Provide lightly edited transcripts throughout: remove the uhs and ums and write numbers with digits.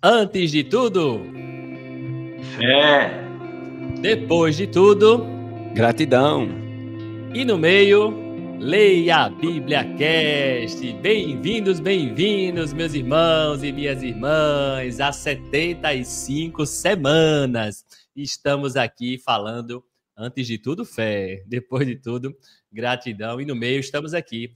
Antes de tudo, fé. Depois de tudo, gratidão. E no meio, leia a Bíblia Cast. Bem-vindos, meus irmãos e minhas irmãs, há 75 semanas. Estamos aqui falando, antes de tudo, fé. Depois de tudo, gratidão. E no meio, estamos aqui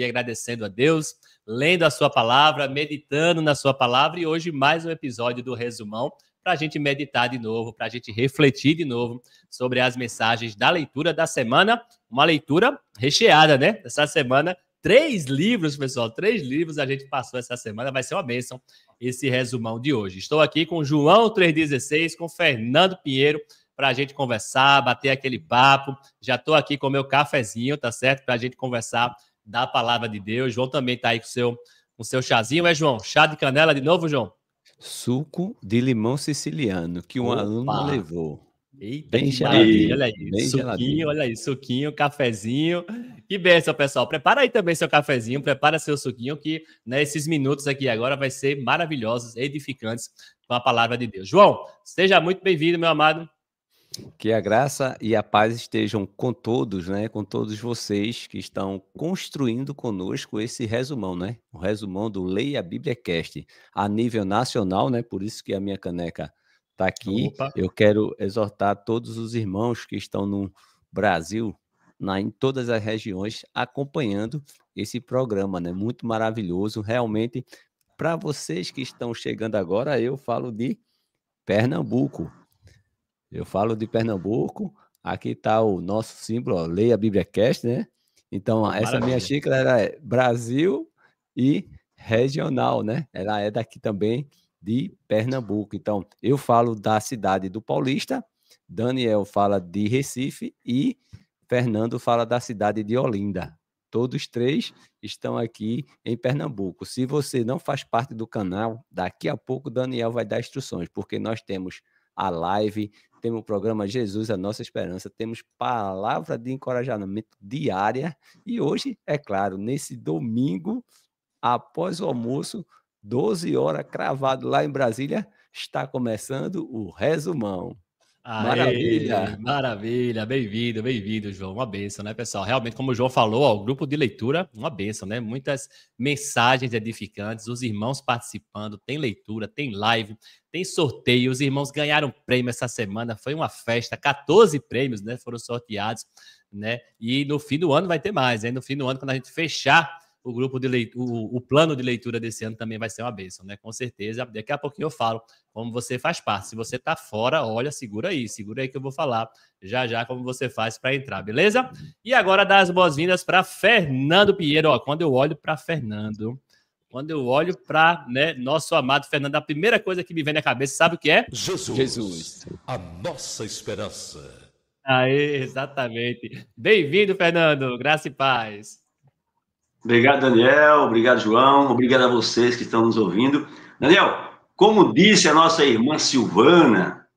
agradecendo a Deus, lendo a sua palavra, meditando na sua palavra. E hoje, mais um episódio do Resumão, para a gente meditar de novo, para a gente refletir de novo sobre as mensagens da leitura da semana. Uma leitura recheada, né? Essa semana, 3 livros, pessoal. 3 livros a gente passou essa semana. Vai ser uma bênção esse resumão de hoje. Estou aqui com João 3,16, com Fernando Pinheiro, para a gente conversar, bater aquele papo. Já estou aqui com o meu cafezinho, tá certo? Para a gente conversar da palavra de Deus. João também está aí com o seu chazinho, João? Chá de canela de novo, João? Suco de limão siciliano, que um aluno levou. Eita, bem geladinho, olha aí. Bem Suquinho, geladinho. Olha aí, suquinho, cafezinho. Que bênção, pessoal. Prepara aí também seu cafezinho, prepara seu suquinho, que esses minutos aqui agora vai ser maravilhosos, edificantes com a palavra de Deus. João, seja muito bem-vindo, meu amado. Que a graça e a paz estejam com todos, né? Com todos vocês que estão construindo conosco esse resumão, né? O resumão do Leia a Bíblia Cast a nível nacional, né? Por isso que a minha caneca está aqui. Opa. Eu quero exortar todos os irmãos que estão no Brasil, em todas as regiões, acompanhando esse programa, né? Muito maravilhoso, realmente. Para vocês que estão chegando agora, eu falo de Pernambuco. Aqui está o nosso símbolo, ó, Leia a Bíblia Cast, né? Então, essa minha xícara ela é Brasil e regional, né? Ela é daqui também de Pernambuco. Então, eu falo da cidade do Paulista, Daniel fala de Recife e Fernando fala da cidade de Olinda. Todos 3 estão aqui em Pernambuco. Se você não faz parte do canal, daqui a pouco o Daniel vai dar instruções, porque nós temos a live, temos o programa Jesus, a Nossa Esperança, temos palavra de encorajamento diária e hoje, é claro, nesse domingo, após o almoço, 12 horas, cravado lá em Brasília, está começando o resumão. Maravilha! Maravilha, bem-vindo, João. Uma bênção, né, pessoal? Realmente, como o João falou, ó, o grupo de leitura, uma bênção, né? Muitas mensagens edificantes, os irmãos participando, tem leitura, tem live, tem sorteio, os irmãos ganharam prêmio essa semana, foi uma festa, 14 prêmios, né, foram sorteados, né? E no fim do ano vai ter mais, né? No fim do ano, quando a gente fechar o grupo de leitura, o plano de leitura desse ano também vai ser uma bênção, né? Com certeza. Daqui a pouquinho eu falo como você faz parte. Se você tá fora, olha, segura aí que eu vou falar já como você faz para entrar, beleza? E agora dar as boas-vindas para Fernando Pinheiro. Ó, quando eu olho para Fernando, nosso amado Fernando, a primeira coisa que me vem na cabeça, sabe o que é? Jesus. A nossa esperança. Aê, exatamente. Bem-vindo, Fernando. Graça e paz. Obrigado, Daniel. Obrigado, João. Obrigado a vocês que estão nos ouvindo. Daniel, como disse a nossa irmã Silvana,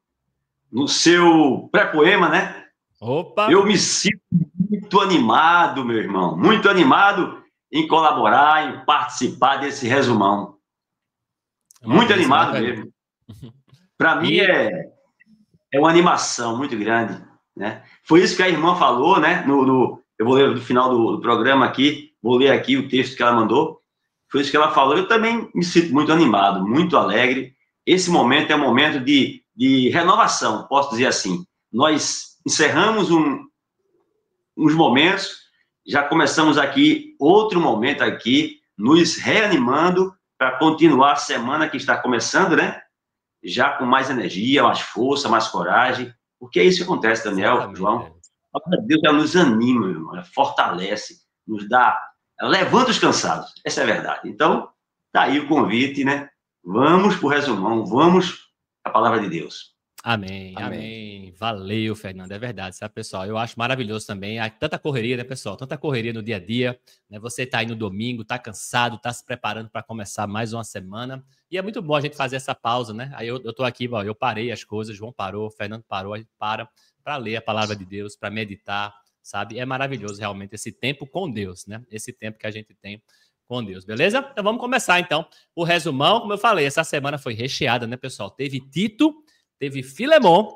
no seu pré-poema, né? Opa! Eu me sinto muito animado, meu irmão. Muito animado em colaborar, em participar desse resumão. Muito animado mesmo. Para mim é uma animação muito grande, né? Foi isso que a irmã falou, né? Eu vou ler no final do programa aqui. Vou ler aqui o texto que ela mandou. Foi isso que ela falou. Eu também me sinto muito animado, muito alegre. Esse momento é um momento de renovação, posso dizer assim. Nós encerramos uns momentos, já começamos aqui outro momento aqui, nos reanimando para continuar a semana que está começando, né? Já com mais energia, mais força, mais coragem. Porque é isso que acontece, Daniel, João. A palavra de Deus, ela nos anima, meu irmão, ela fortalece, nos dá, ela levanta os cansados. Essa é a verdade. Então, tá aí o convite, né? Vamos pro resumão, vamos à palavra de Deus. Amém. Valeu, Fernando. É verdade, sabe, pessoal? Eu acho maravilhoso também. Há tanta correria, né, pessoal? Tanta correria no dia a dia, né? Você tá aí no domingo, tá cansado, tá se preparando para começar mais uma semana. E é muito bom a gente fazer essa pausa, né? Aí eu tô aqui, ó, eu parei as coisas, João parou, Fernando parou, a gente para para ler a palavra de Deus, para meditar, sabe? É maravilhoso realmente esse tempo com Deus, né? Esse tempo que a gente tem com Deus, beleza? Então vamos começar então o resumão. Como eu falei, essa semana foi recheada, né, pessoal? Teve Tito, teve Filemon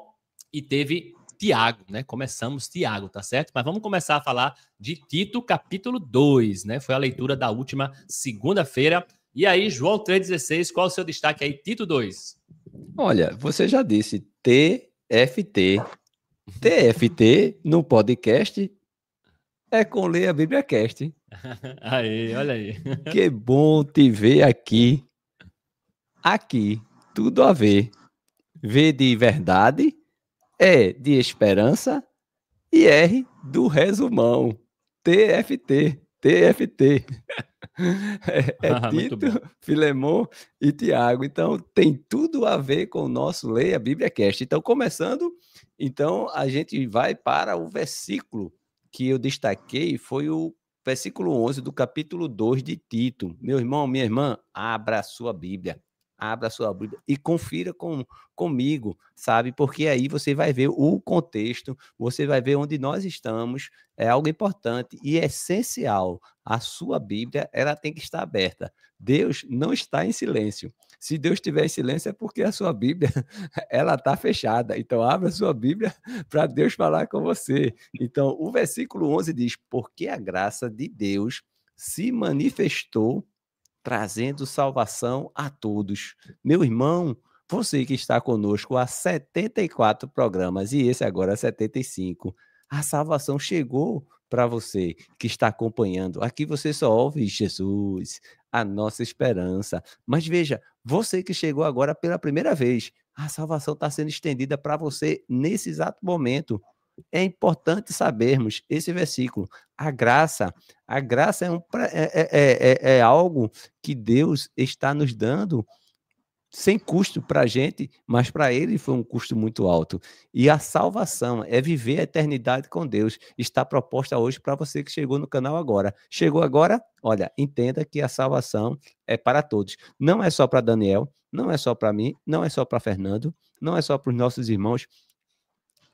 e teve Tiago, né? Começamos Tiago, tá certo? Mas vamos começar a falar de Tito, capítulo 2, né? Foi a leitura da última segunda-feira. E aí, João 3,16, qual é o seu destaque aí? Tito 2. Olha, você já disse TFT. TFT no podcast é com Leia a Bíblia Cast. Aí, olha aí. Que bom te ver aqui. Aqui, tudo a ver. V de verdade, E de esperança e R do resumão. TFT, TFT. Muito Tito, bom. Filemon e Tiago. Então, tem tudo a ver com o nosso Leia a Bíblia Cast. Então, começando, então, a gente vai para o versículo que eu destaquei, foi o versículo 11 do capítulo 2 de Tito. Meu irmão, minha irmã, abra a sua Bíblia. Abra a sua Bíblia e confira comigo, sabe? Porque aí você vai ver o contexto, você vai ver onde nós estamos. É algo importante e essencial. A sua Bíblia, ela tem que estar aberta. Deus não está em silêncio. Se Deus estiver em silêncio é porque a sua Bíblia, ela está fechada. Então, abra a sua Bíblia para Deus falar com você. Então, o versículo 11 diz, porque a graça de Deus se manifestou trazendo salvação a todos. Meu irmão, você que está conosco há 74 programas e esse agora 75, a salvação chegou para você que está acompanhando. Aqui você só ouve Jesus, a nossa esperança. Mas veja, você que chegou agora pela primeira vez, a salvação está sendo estendida para você nesse exato momento. É importante sabermos esse versículo. A graça é algo que Deus está nos dando sem custo para a gente, mas para ele foi um custo muito alto. E a salvação é viver a eternidade com Deus. Está proposta hoje para você que chegou no canal agora. Chegou agora? Olha, entenda que a salvação é para todos. Não é só para Daniel, não é só para mim, não é só para Fernando, não é só para os nossos irmãos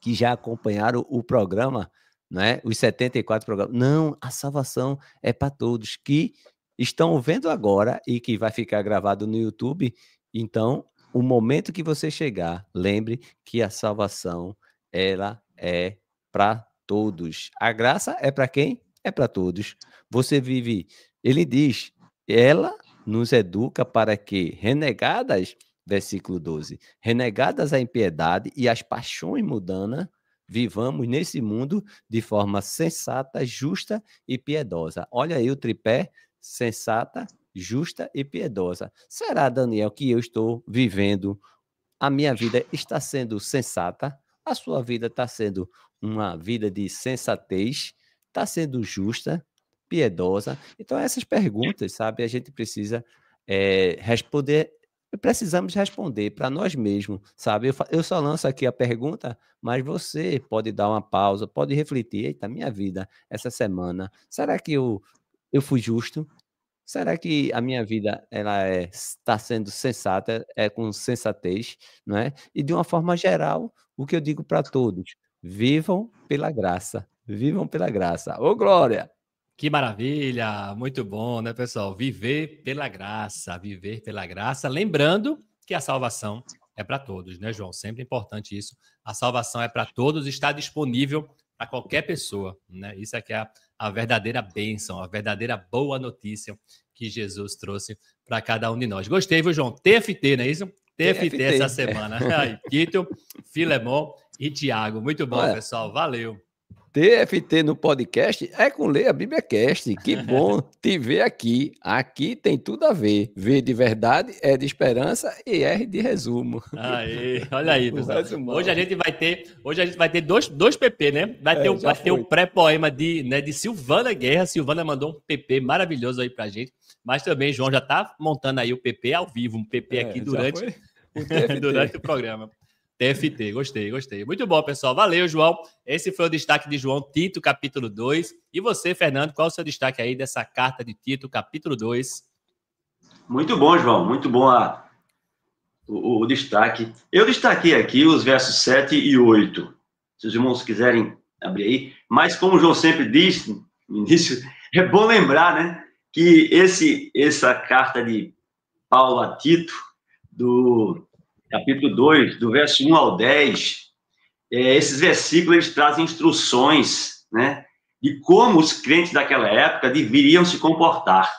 que já acompanharam o programa, né? Os 74 programas. Não, a salvação é para todos que estão vendo agora e que vai ficar gravado no YouTube. Então, o momento que você chegar, lembre que a salvação, ela é para todos. A graça é para quem? É para todos. Você vive, ele diz, ela nos educa para que, renegadas, versículo 12, renegadas a impiedade e as paixões mundanas, vivamos nesse mundo de forma sensata, justa e piedosa. Olha aí o tripé, sensata, justa e piedosa. Será, Daniel, que eu estou vivendo, a minha vida está sendo sensata? A sua vida está sendo uma vida de sensatez? Está sendo justa, piedosa? Então, essas perguntas, sabe, a gente precisa responder. Precisamos responder para nós mesmos, sabe? Eu só lanço aqui a pergunta, mas você pode dar uma pausa, pode refletir. Eita, minha vida, essa semana, será que eu fui justo? Será que a minha vida ela está sendo sensata, com sensatez, não é? E de uma forma geral, o que eu digo para todos, vivam pela graça, vivam pela graça. Ô, Glória! Que maravilha, muito bom, né, pessoal? Viver pela graça, viver pela graça. Lembrando que a salvação é para todos, né, João? Sempre importante isso. A salvação é para todos, está disponível para qualquer pessoa, né? Isso aqui é a verdadeira bênção, a verdadeira boa notícia que Jesus trouxe para cada um de nós. Gostei, viu, João? TFT, não é isso? TFT essa semana. Aí, Tito, Filemon e Tiago. Muito bom, olha, pessoal. Valeu. TFT no podcast é com Leia a Bíblia Cast. Que bom te ver aqui. Aqui tem tudo a ver. V de verdade, E de esperança e R de resumo. Aí, olha aí, pessoal. Hoje a gente vai ter dois PP, né? Vai ter o pré-poema de Silvana Guerra. Silvana mandou um PP maravilhoso aí pra gente. Mas também, João já tá montando aí o PP ao vivo, um PP aqui durante o programa. TFT, gostei. Muito bom, pessoal. Valeu, João. Esse foi o destaque de João, Tito, capítulo 2. E você, Fernando, qual é o seu destaque aí dessa carta de Tito, capítulo 2? Muito bom, João. Muito bom o destaque. Eu destaquei aqui os versos 7 e 8. se os irmãos quiserem abrir aí. Mas, como o João sempre disse no início, é bom lembrar, né, que essa carta de Paulo a Tito, do capítulo 2, do verso 1 ao 10, esses versículos eles trazem instruções, né, de como os crentes daquela época deveriam se comportar.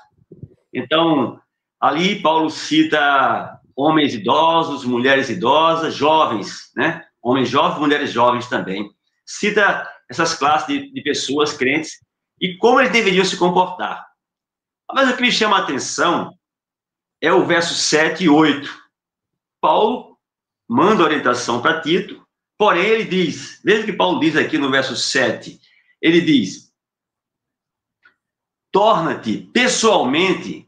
Então, ali Paulo cita homens idosos, mulheres idosas, jovens, né? Homens jovens, mulheres jovens também. Cita essas classes de pessoas crentes e como eles deveriam se comportar. Mas o que me chama a atenção é o verso 7 e 8. Paulo manda orientação para Tito, porém ele diz, mesmo que Paulo diz aqui no verso 7, ele diz: torna-te pessoalmente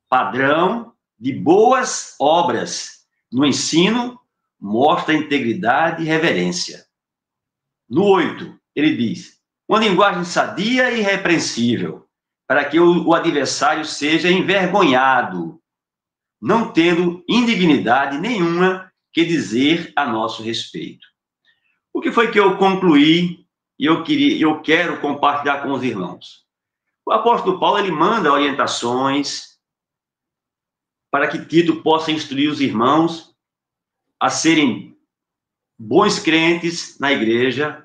padrão de boas obras no ensino, mostra integridade e reverência. No 8, ele diz: uma linguagem sadia e irrepreensível, para que o adversário seja envergonhado, não tendo indignidade nenhuma que dizer a nosso respeito. O que foi que eu concluí e eu quero compartilhar com os irmãos? O apóstolo Paulo, ele manda orientações para que Tito possa instruir os irmãos a serem bons crentes na igreja,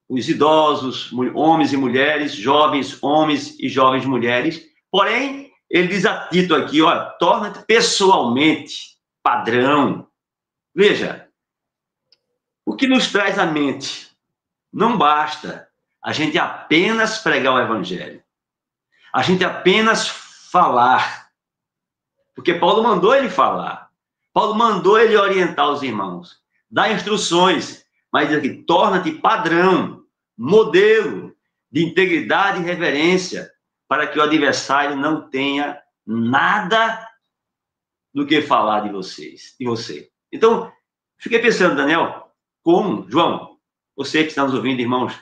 os idosos, homens e mulheres, jovens homens e jovens mulheres. Porém, ele diz a Tito aqui, ó, torna-te pessoalmente padrão. Veja, o que nos traz à mente? Não basta a gente apenas pregar o evangelho, a gente apenas falar, porque Paulo mandou ele falar, Paulo mandou ele orientar os irmãos, dar instruções, mas diz aqui, torna-te padrão, modelo de integridade e reverência, para que o adversário não tenha nada do que falar de você. Então, fiquei pensando, Daniel, como, João, você que está nos ouvindo, irmãos,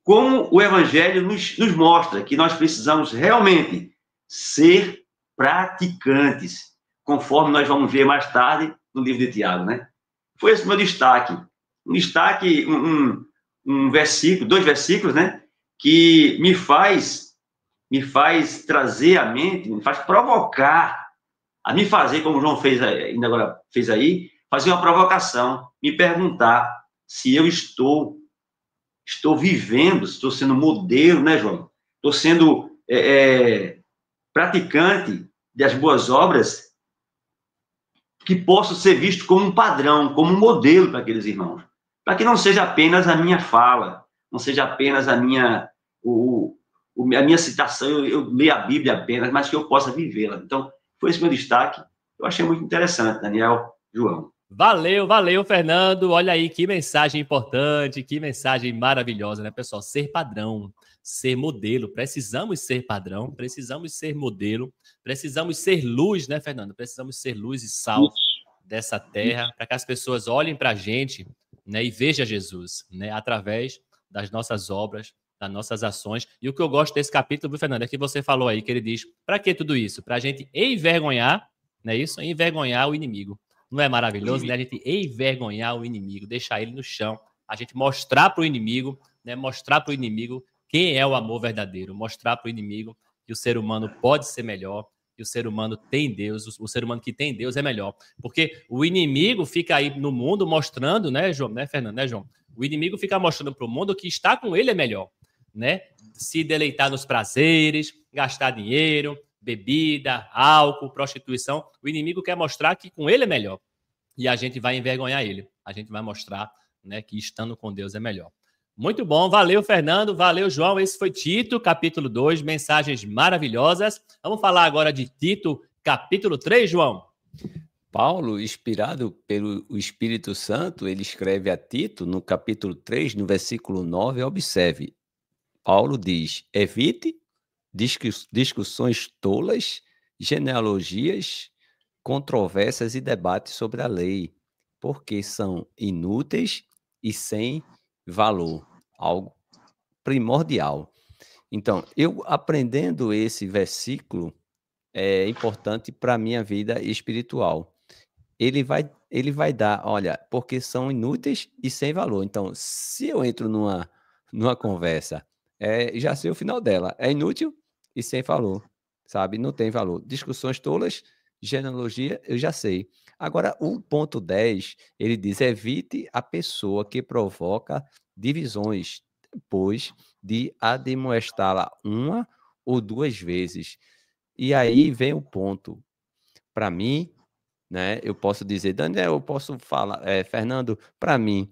como o evangelho nos mostra que nós precisamos realmente ser praticantes, conforme nós vamos ver mais tarde no livro de Tiago, né? Foi esse meu destaque. Um versículo, 2 versículos, né? Que me faz trazer à mente, me faz provocar, a me fazer, como o João ainda agora fez aí, fazer uma provocação, me perguntar se eu estou vivendo, estou sendo modelo, né, João? Estou sendo praticante das boas obras que posso ser visto como um padrão, como um modelo para aqueles irmãos. Para que não seja apenas a minha fala, não seja apenas a minha citação, eu leio a Bíblia apenas, mas que eu possa vivê-la. Então, foi esse meu destaque. Eu achei muito interessante, Daniel, João. Valeu, Fernando. Olha aí, que mensagem importante, que mensagem maravilhosa, né, pessoal? Ser padrão, ser modelo. Precisamos ser padrão, precisamos ser modelo, precisamos ser luz, né, Fernando? Precisamos ser luz e sal dessa terra, para que as pessoas olhem para a gente, né, e vejam Jesus, né, através das nossas obras, das nossas ações. E o que eu gosto desse capítulo, viu, Fernando, é que você falou aí, que ele diz, para que tudo isso? Para a gente envergonhar, não é isso? Envergonhar o inimigo. Não é maravilhoso, né? A gente envergonhar o inimigo, deixar ele no chão, a gente mostrar para o inimigo, né? Mostrar para o inimigo quem é o amor verdadeiro, mostrar para o inimigo que o ser humano pode ser melhor, que o ser humano tem Deus, o ser humano que tem Deus é melhor. Porque o inimigo fica aí no mundo mostrando, né, João, né, Fernando, né, João? O inimigo fica mostrando para o mundo que estar com ele é melhor, né? Se deleitar nos prazeres, gastar dinheiro, bebida, álcool, prostituição. O inimigo quer mostrar que com ele é melhor. E a gente vai envergonhar ele. A gente vai mostrar, né, que estando com Deus é melhor. Muito bom. Valeu, Fernando. Valeu, João. Esse foi Tito, capítulo 2. Mensagens maravilhosas. Vamos falar agora de Tito, capítulo 3, João. Paulo, inspirado pelo Espírito Santo, ele escreve a Tito, no capítulo 3, no versículo 9, observe. Paulo diz, evite discussões tolas, genealogias, controvérsias e debates sobre a lei, porque são inúteis e sem valor, algo primordial. Então, eu aprendendo esse versículo é importante para a minha vida espiritual. ele vai dar, olha, porque são inúteis e sem valor. Então, se eu entro numa conversa, já sei o final dela, é inútil e sem valor, sabe? Não tem valor. Discussões tolas, genealogia, eu já sei. Agora, o ponto 10, ele diz, evite a pessoa que provoca divisões depois de admoestá-la uma ou duas vezes. E aí vem o ponto. Para mim, né, eu posso dizer, Daniel, eu posso falar, Fernando, para mim,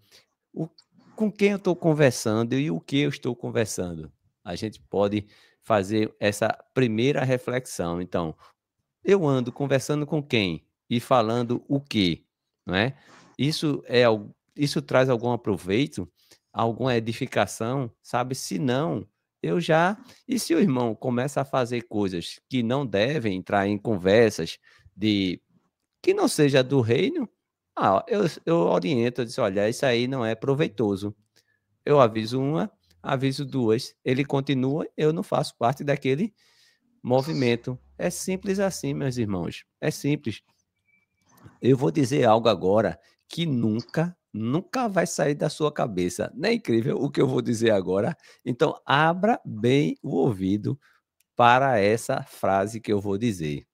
com quem eu estou conversando e o que eu estou conversando. A gente pode fazer essa primeira reflexão. Então, eu ando conversando com quem e falando o quê, não é? Isso traz algum proveito, alguma edificação, sabe? Se não, E se o irmão começa a fazer coisas que não devem entrar em conversas que não seja do reino, eu oriento, eu disse, olha, isso aí não é proveitoso. Eu aviso uma, aviso duas, ele continua, eu não faço parte daquele movimento. É simples assim, meus irmãos. É simples. Eu vou dizer algo agora que nunca vai sair da sua cabeça. Não é incrível o que eu vou dizer agora? Então, abra bem o ouvido para essa frase que eu vou dizer.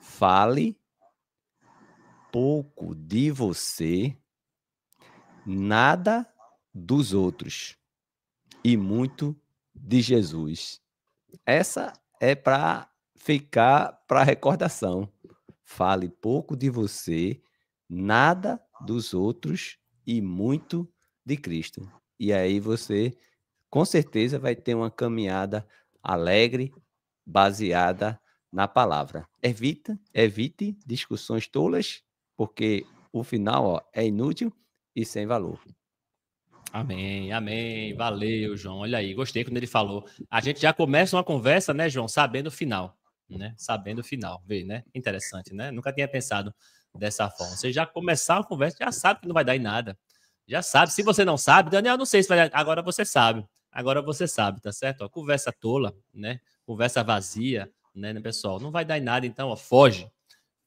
Fale pouco de você, nada dos outros e muito de Jesus. Essa é para ficar para recordação. Fale pouco de você, nada dos outros e muito de Cristo. E aí você, com certeza, vai ter uma caminhada alegre, baseada na palavra. Evite discussões tolas, porque o final é inútil e sem valor. Amém, amém. Valeu, João. Olha aí, gostei quando ele falou. A gente já começa uma conversa, né, João, sabendo o final, né? Sabendo o final. Vê, né? Interessante, né? Nunca tinha pensado dessa forma. Você já começar a conversa, já sabe que não vai dar em nada. Já sabe. Se você não sabe, Daniel, não sei se vai dar. Agora você sabe. Agora você sabe, tá certo? Ó, conversa tola, né? Conversa vazia, né, pessoal? Não vai dar em nada, então, ó, foge.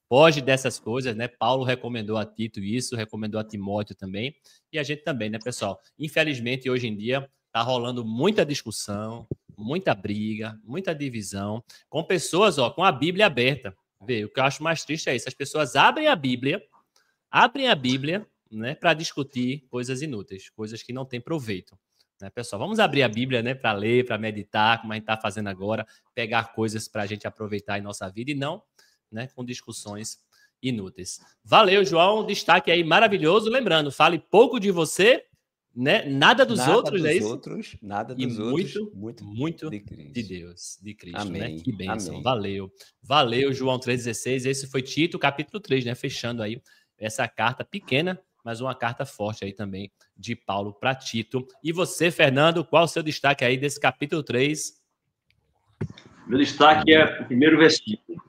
Foge dessas coisas, né? Paulo recomendou a Tito isso, recomendou a Timóteo também, e a gente também, né, pessoal? Infelizmente, hoje em dia, tá rolando muita discussão, muita briga, muita divisão, com pessoas, ó, com a Bíblia aberta. Vê, o que eu acho mais triste é isso, as pessoas abrem a Bíblia, né, para discutir coisas inúteis, coisas que não têm proveito. Né, pessoal, vamos abrir a Bíblia, né, para ler, para meditar, como a gente está fazendo agora, pegar coisas para a gente aproveitar em nossa vida e não, né, com discussões inúteis. Valeu, João, destaque aí maravilhoso. Lembrando, fale pouco de você, né, nada dos outros, é isso? Nada dos outros, muito de Deus, de Cristo, amém, né? Que bênção. Amém. Valeu, João 3,16. Esse foi Tito, capítulo 3, né? Fechando aí essa carta pequena, mas uma carta forte aí também de Paulo para Tito. E você, Fernando, qual o seu destaque aí desse capítulo 3? Meu destaque é o primeiro versículo.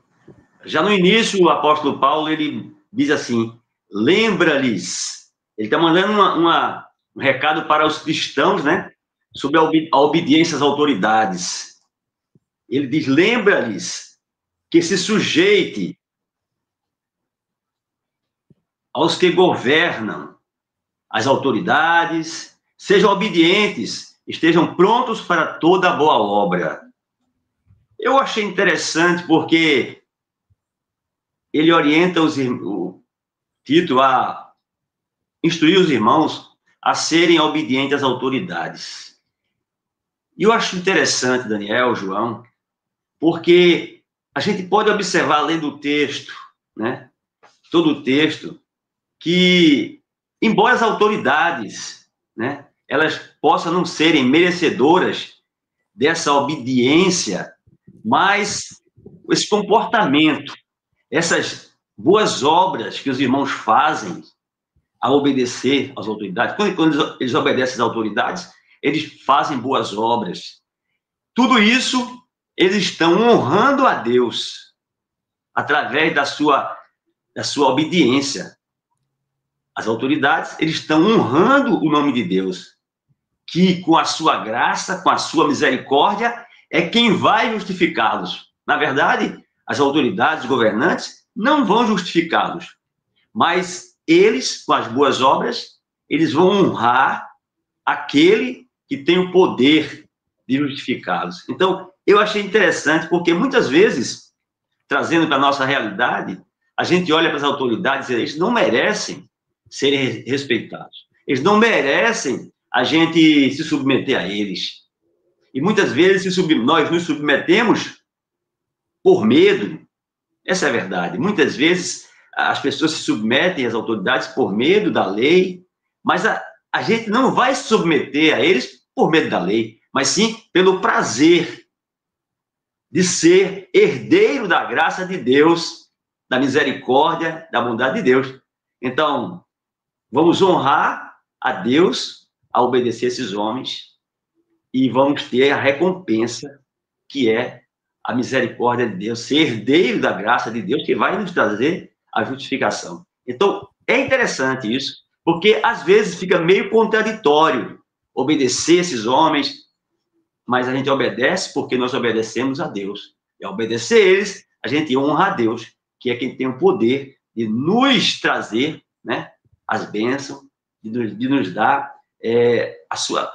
Já no início, o apóstolo Paulo, ele diz assim, lembra-lhes. Ele está mandando um recado para os cristãos, né? Sobre a obediência às autoridades. Ele diz, lembra-lhes que se sujeite aos que governam as autoridades, sejam obedientes, estejam prontos para toda boa obra. Eu achei interessante porque ele orienta o Tito a instruir os irmãos a serem obedientes às autoridades. E eu acho interessante, Daniel, João, porque a gente pode observar, lendo o texto, né, todo o texto, que, embora as autoridades, né, elas possam não serem merecedoras dessa obediência, mas esse comportamento, essas boas obras que os irmãos fazem a obedecer às autoridades, quando eles obedecem às autoridades, eles fazem boas obras. Tudo isso, eles estão honrando a Deus através da sua obediência. As autoridades, eles estão honrando o nome de Deus, que com a sua graça, com a sua misericórdia, é quem vai justificá-los. Na verdade, as autoridades governantes não vão justificá-los, mas eles, com as boas obras, eles vão honrar aquele que tem o poder de justificá-los. Então, eu achei interessante, porque muitas vezes, trazendo para a nossa realidade, a gente olha para as autoridades e eles não merecem serem respeitados. Eles não merecem a gente se submeter a eles. E muitas vezes nós nos submetemos por medo. Essa é a verdade. Muitas vezes as pessoas se submetem às autoridades por medo da lei, mas a gente não vai se submeter a eles por medo da lei, mas sim pelo prazer de ser herdeiro da graça de Deus, da misericórdia, da bondade de Deus. Então, vamos honrar a Deus a obedecer esses homens e vamos ter a recompensa, que é a misericórdia de Deus, ser herdeiro da graça de Deus, que vai nos trazer a justificação. Então, é interessante isso, porque às vezes fica meio contraditório obedecer esses homens, mas a gente obedece porque nós obedecemos a Deus. E ao obedecer eles, a gente honra a Deus, que é quem tem o poder de nos trazer, né, as bênçãos, de nos dar,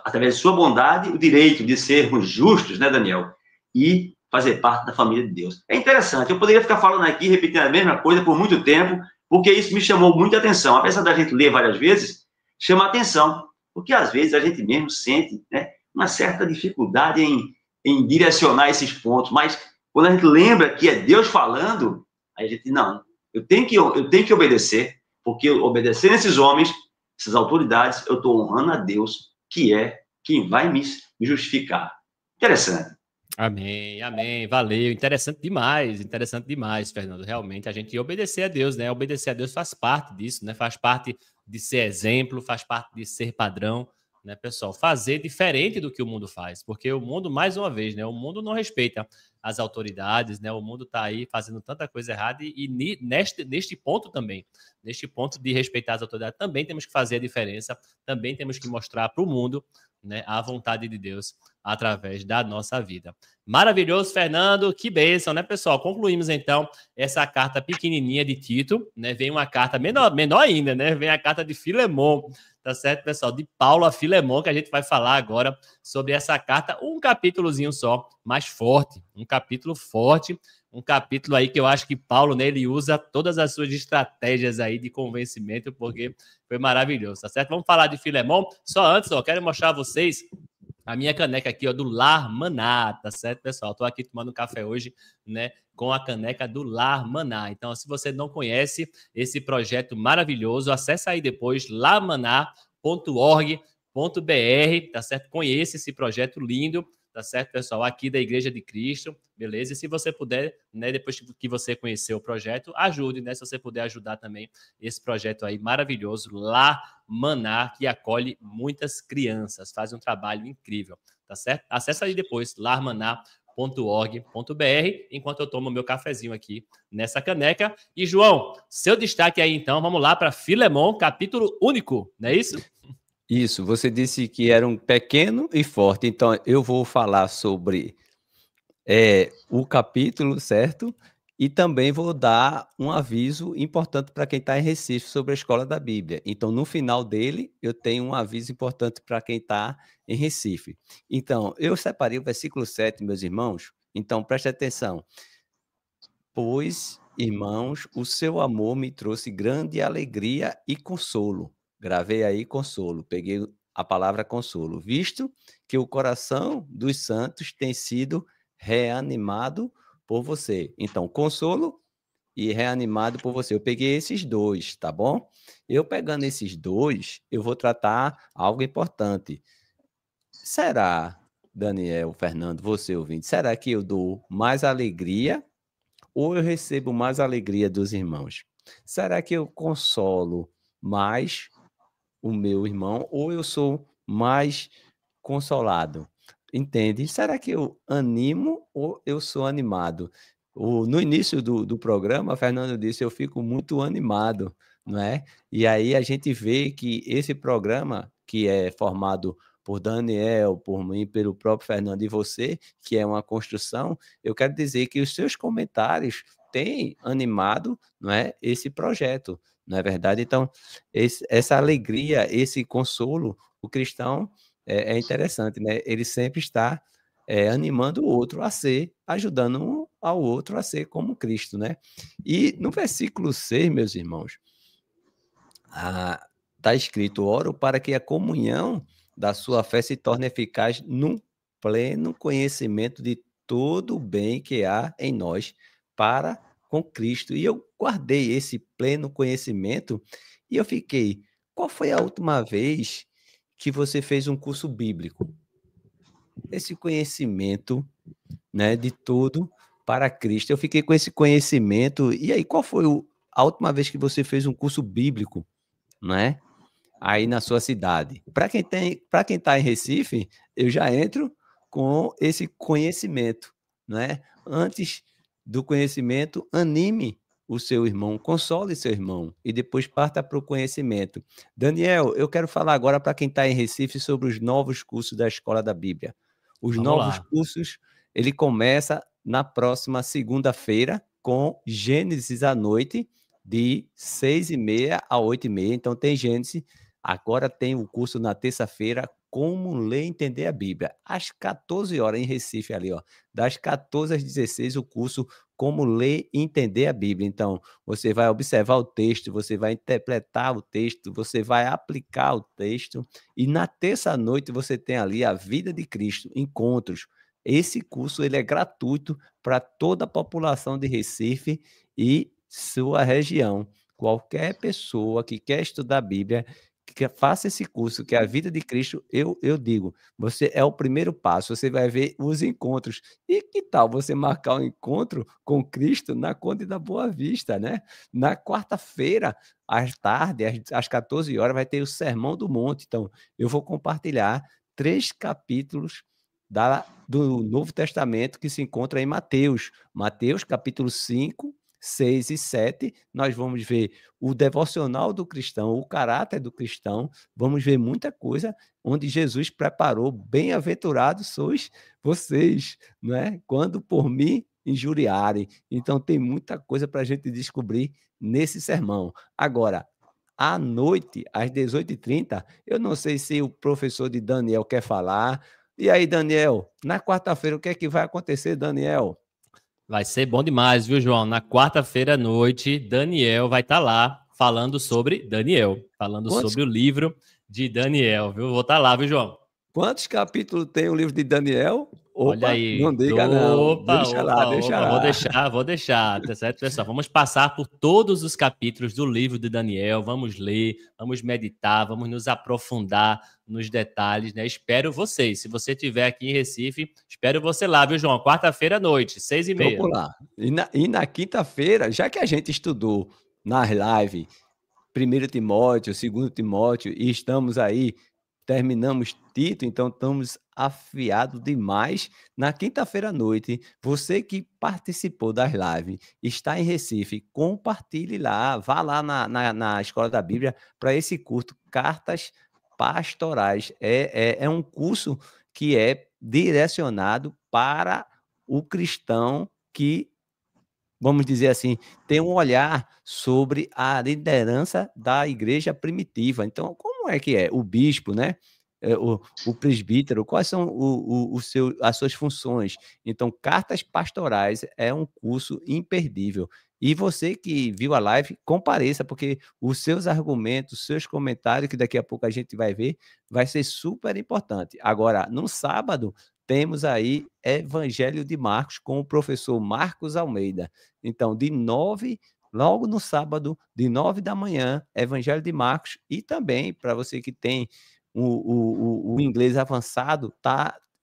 através de sua bondade, o direito de sermos justos, né, Daniel? E fazer parte da família de Deus. É interessante, eu poderia ficar falando aqui, repetindo a mesma coisa por muito tempo, porque isso me chamou muita atenção. Apesar da gente ler várias vezes, chama atenção, porque às vezes a gente mesmo sente, né, uma certa dificuldade em direcionar esses pontos, mas quando a gente lembra que é Deus falando, aí a gente, não, eu tenho que obedecer, porque obedecendo esses homens, essas autoridades, eu estou honrando a Deus, que é quem vai me justificar. Interessante. Amém, amém, valeu, interessante demais, Fernando, realmente a gente obedecer a Deus, né, obedecer a Deus faz parte disso, né, faz parte de ser exemplo, faz parte de ser padrão, né, pessoal, fazer diferente do que o mundo faz, porque o mundo, mais uma vez, né, o mundo não respeita as autoridades, né, o mundo está aí fazendo tanta coisa errada e neste ponto também, neste ponto de respeitar as autoridades, também temos que fazer a diferença, também temos que mostrar para o mundo, né, a vontade de Deus através da nossa vida. Maravilhoso, Fernando, que bênção, né, pessoal? Concluímos, então, essa carta pequenininha de Tito, né? Vem uma carta menor ainda, né? Vem a carta de Filemon, tá certo, pessoal? De Paulo a Filemon, que a gente vai falar agora sobre essa carta, um capítulozinho só, mais forte, um capítulo forte, um capítulo aí que eu acho que Paulo, né, ele usa todas as suas estratégias aí de convencimento, porque foi maravilhoso, tá certo? Vamos falar de Filemon. Só antes, ó, quero mostrar a vocês a minha caneca aqui, ó, do Lar Maná, tá certo, pessoal? Tô aqui tomando um café hoje, né, com a caneca do Lar Maná. Então, se você não conhece esse projeto maravilhoso, acessa aí depois larmaná.org.br, tá certo? Conheça esse projeto lindo, tá certo, pessoal? Aqui da Igreja de Cristo, beleza? E se você puder, né, depois que você conhecer o projeto, ajude, né? Se você puder ajudar também esse projeto aí maravilhoso, Lar Maná, que acolhe muitas crianças, faz um trabalho incrível, tá certo? Acesse aí depois, larmaná.org.br, enquanto eu tomo meu cafezinho aqui nessa caneca. E, João, seu destaque aí, então, vamos lá para Filemon, capítulo único, não é isso? Isso, você disse que era um pequeno e forte, então eu vou falar sobre o capítulo, certo? E também vou dar um aviso importante para quem está em Recife sobre a Escola da Bíblia. Então, no final dele, eu tenho um aviso importante para quem está em Recife. Então, eu separei o versículo 7, meus irmãos. Então, preste atenção. Pois, irmãos, o seu amor me trouxe grande alegria e consolo. Gravei aí consolo, peguei a palavra consolo. Visto que o coração dos santos tem sido reanimado por você. Então, consolo e reanimado por você. Eu peguei esses dois, tá bom? Eu pegando esses dois, eu vou tratar algo importante. Será, Daniel, Fernando, você ouvinte, será que eu dou mais alegria ou eu recebo mais alegria dos irmãos? Será que eu consolo mais o meu irmão ou eu sou mais consolado? Entende? Será que eu animo ou eu sou animado? No início do programa, a Fernanda disse, eu fico muito animado, não é? E aí a gente vê que esse programa, que é formado por Daniel, por mim, pelo próprio Fernando e você, que é uma construção, eu quero dizer que os seus comentários têm animado, não é, esse projeto, não é verdade? Então, essa alegria, esse consolo, o cristão é interessante, né? Ele sempre está animando o outro a ser, ajudando um ao outro a ser como Cristo, né? E no versículo 6, meus irmãos, está escrito: oro para que a comunhão da sua fé se torne eficaz num pleno conhecimento de todo o bem que há em nós para com Cristo. E eu guardei esse pleno conhecimento e eu fiquei: qual foi a última vez que você fez um curso bíblico? Esse conhecimento, né, de tudo para Cristo. Eu fiquei com esse conhecimento. E aí, qual foi a última vez que você fez um curso bíblico, né? Aí na sua cidade. Para quem está em Recife, eu já entro com esse conhecimento, né? Antes do conhecimento, anime o seu irmão, console seu irmão e depois parta para o conhecimento. Daniel, eu quero falar agora para quem está em Recife sobre os novos cursos da Escola da Bíblia. Os Vamos novos lá. cursos, ele começa na próxima segunda-feira com Gênesis à noite, de 6h30 a 8h30. Então tem Gênesis. Agora tem o curso na terça-feira, Como Ler e Entender a Bíblia, às 14 horas em Recife ali, ó. Das 14 às 16, o curso Como Ler e Entender a Bíblia. Então, você vai observar o texto, você vai interpretar o texto, você vai aplicar o texto, e na terça-noite você tem ali a Vida de Cristo, encontros. Esse curso ele é gratuito para toda a população de Recife e sua região. Qualquer pessoa que quer estudar a Bíblia, que faça esse curso, que é a Vida de Cristo, eu digo, você é o primeiro passo, você vai ver os encontros. E que tal você marcar um encontro com Cristo na Conde da Boa Vista, né? Na quarta-feira, à tarde, às 14 horas, vai ter o Sermão do Monte. Então, eu vou compartilhar 3 capítulos do Novo Testamento que se encontra em Mateus. Mateus, capítulo 5, 6 e 7, nós vamos ver o devocional do cristão, o caráter do cristão, vamos ver muita coisa onde Jesus preparou: bem-aventurados sois vocês, não é? Quando por mim injuriarem. Então tem muita coisa para a gente descobrir nesse sermão. Agora, à noite, às 18h30, eu não sei se o professor de Daniel quer falar. E aí, Daniel, na quarta-feira, o que é que vai acontecer, Daniel? Vai ser bom demais, viu, João? Na quarta-feira à noite, Daniel vai estar lá falando sobre Daniel, falando sobre o livro de Daniel, viu? Vou estar lá, viu, João? Quantos capítulos tem o livro de Daniel? Olha Opa, aí. não diga não. Deixa lá. Vou deixar, tá certo, pessoal? Vamos passar por todos os capítulos do livro de Daniel, vamos ler, vamos meditar, vamos nos aprofundar nos detalhes, né? Espero vocês. Se você estiver aqui em Recife, espero você lá, viu, João? Quarta-feira à noite, 6h30. Vamos lá. E na quinta-feira, já que a gente estudou nas lives 1 Timóteo, 2 Timóteo, e estamos aí, terminamos Tito, então estamos afiados demais. Na quinta-feira à noite, você que participou das lives, está em Recife, compartilhe lá, vá lá na Escola da Bíblia para esse curso, Cartas Pastorais. É um curso que é direcionado para o cristão que, vamos dizer assim, tem um olhar sobre a liderança da igreja primitiva. Então, como é que é? O bispo, né? O presbítero, quais são as suas funções? Então, Cartas Pastorais é um curso imperdível. E você que viu a live, compareça, porque os seus argumentos, os seus comentários, que daqui a pouco a gente vai ver, vai ser super importante. Agora, no sábado, temos aí Evangelho de Marcos com o professor Marcos Almeida. Então, logo no sábado, de 9 da manhã, Evangelho de Marcos, e também, para você que tem o inglês avançado,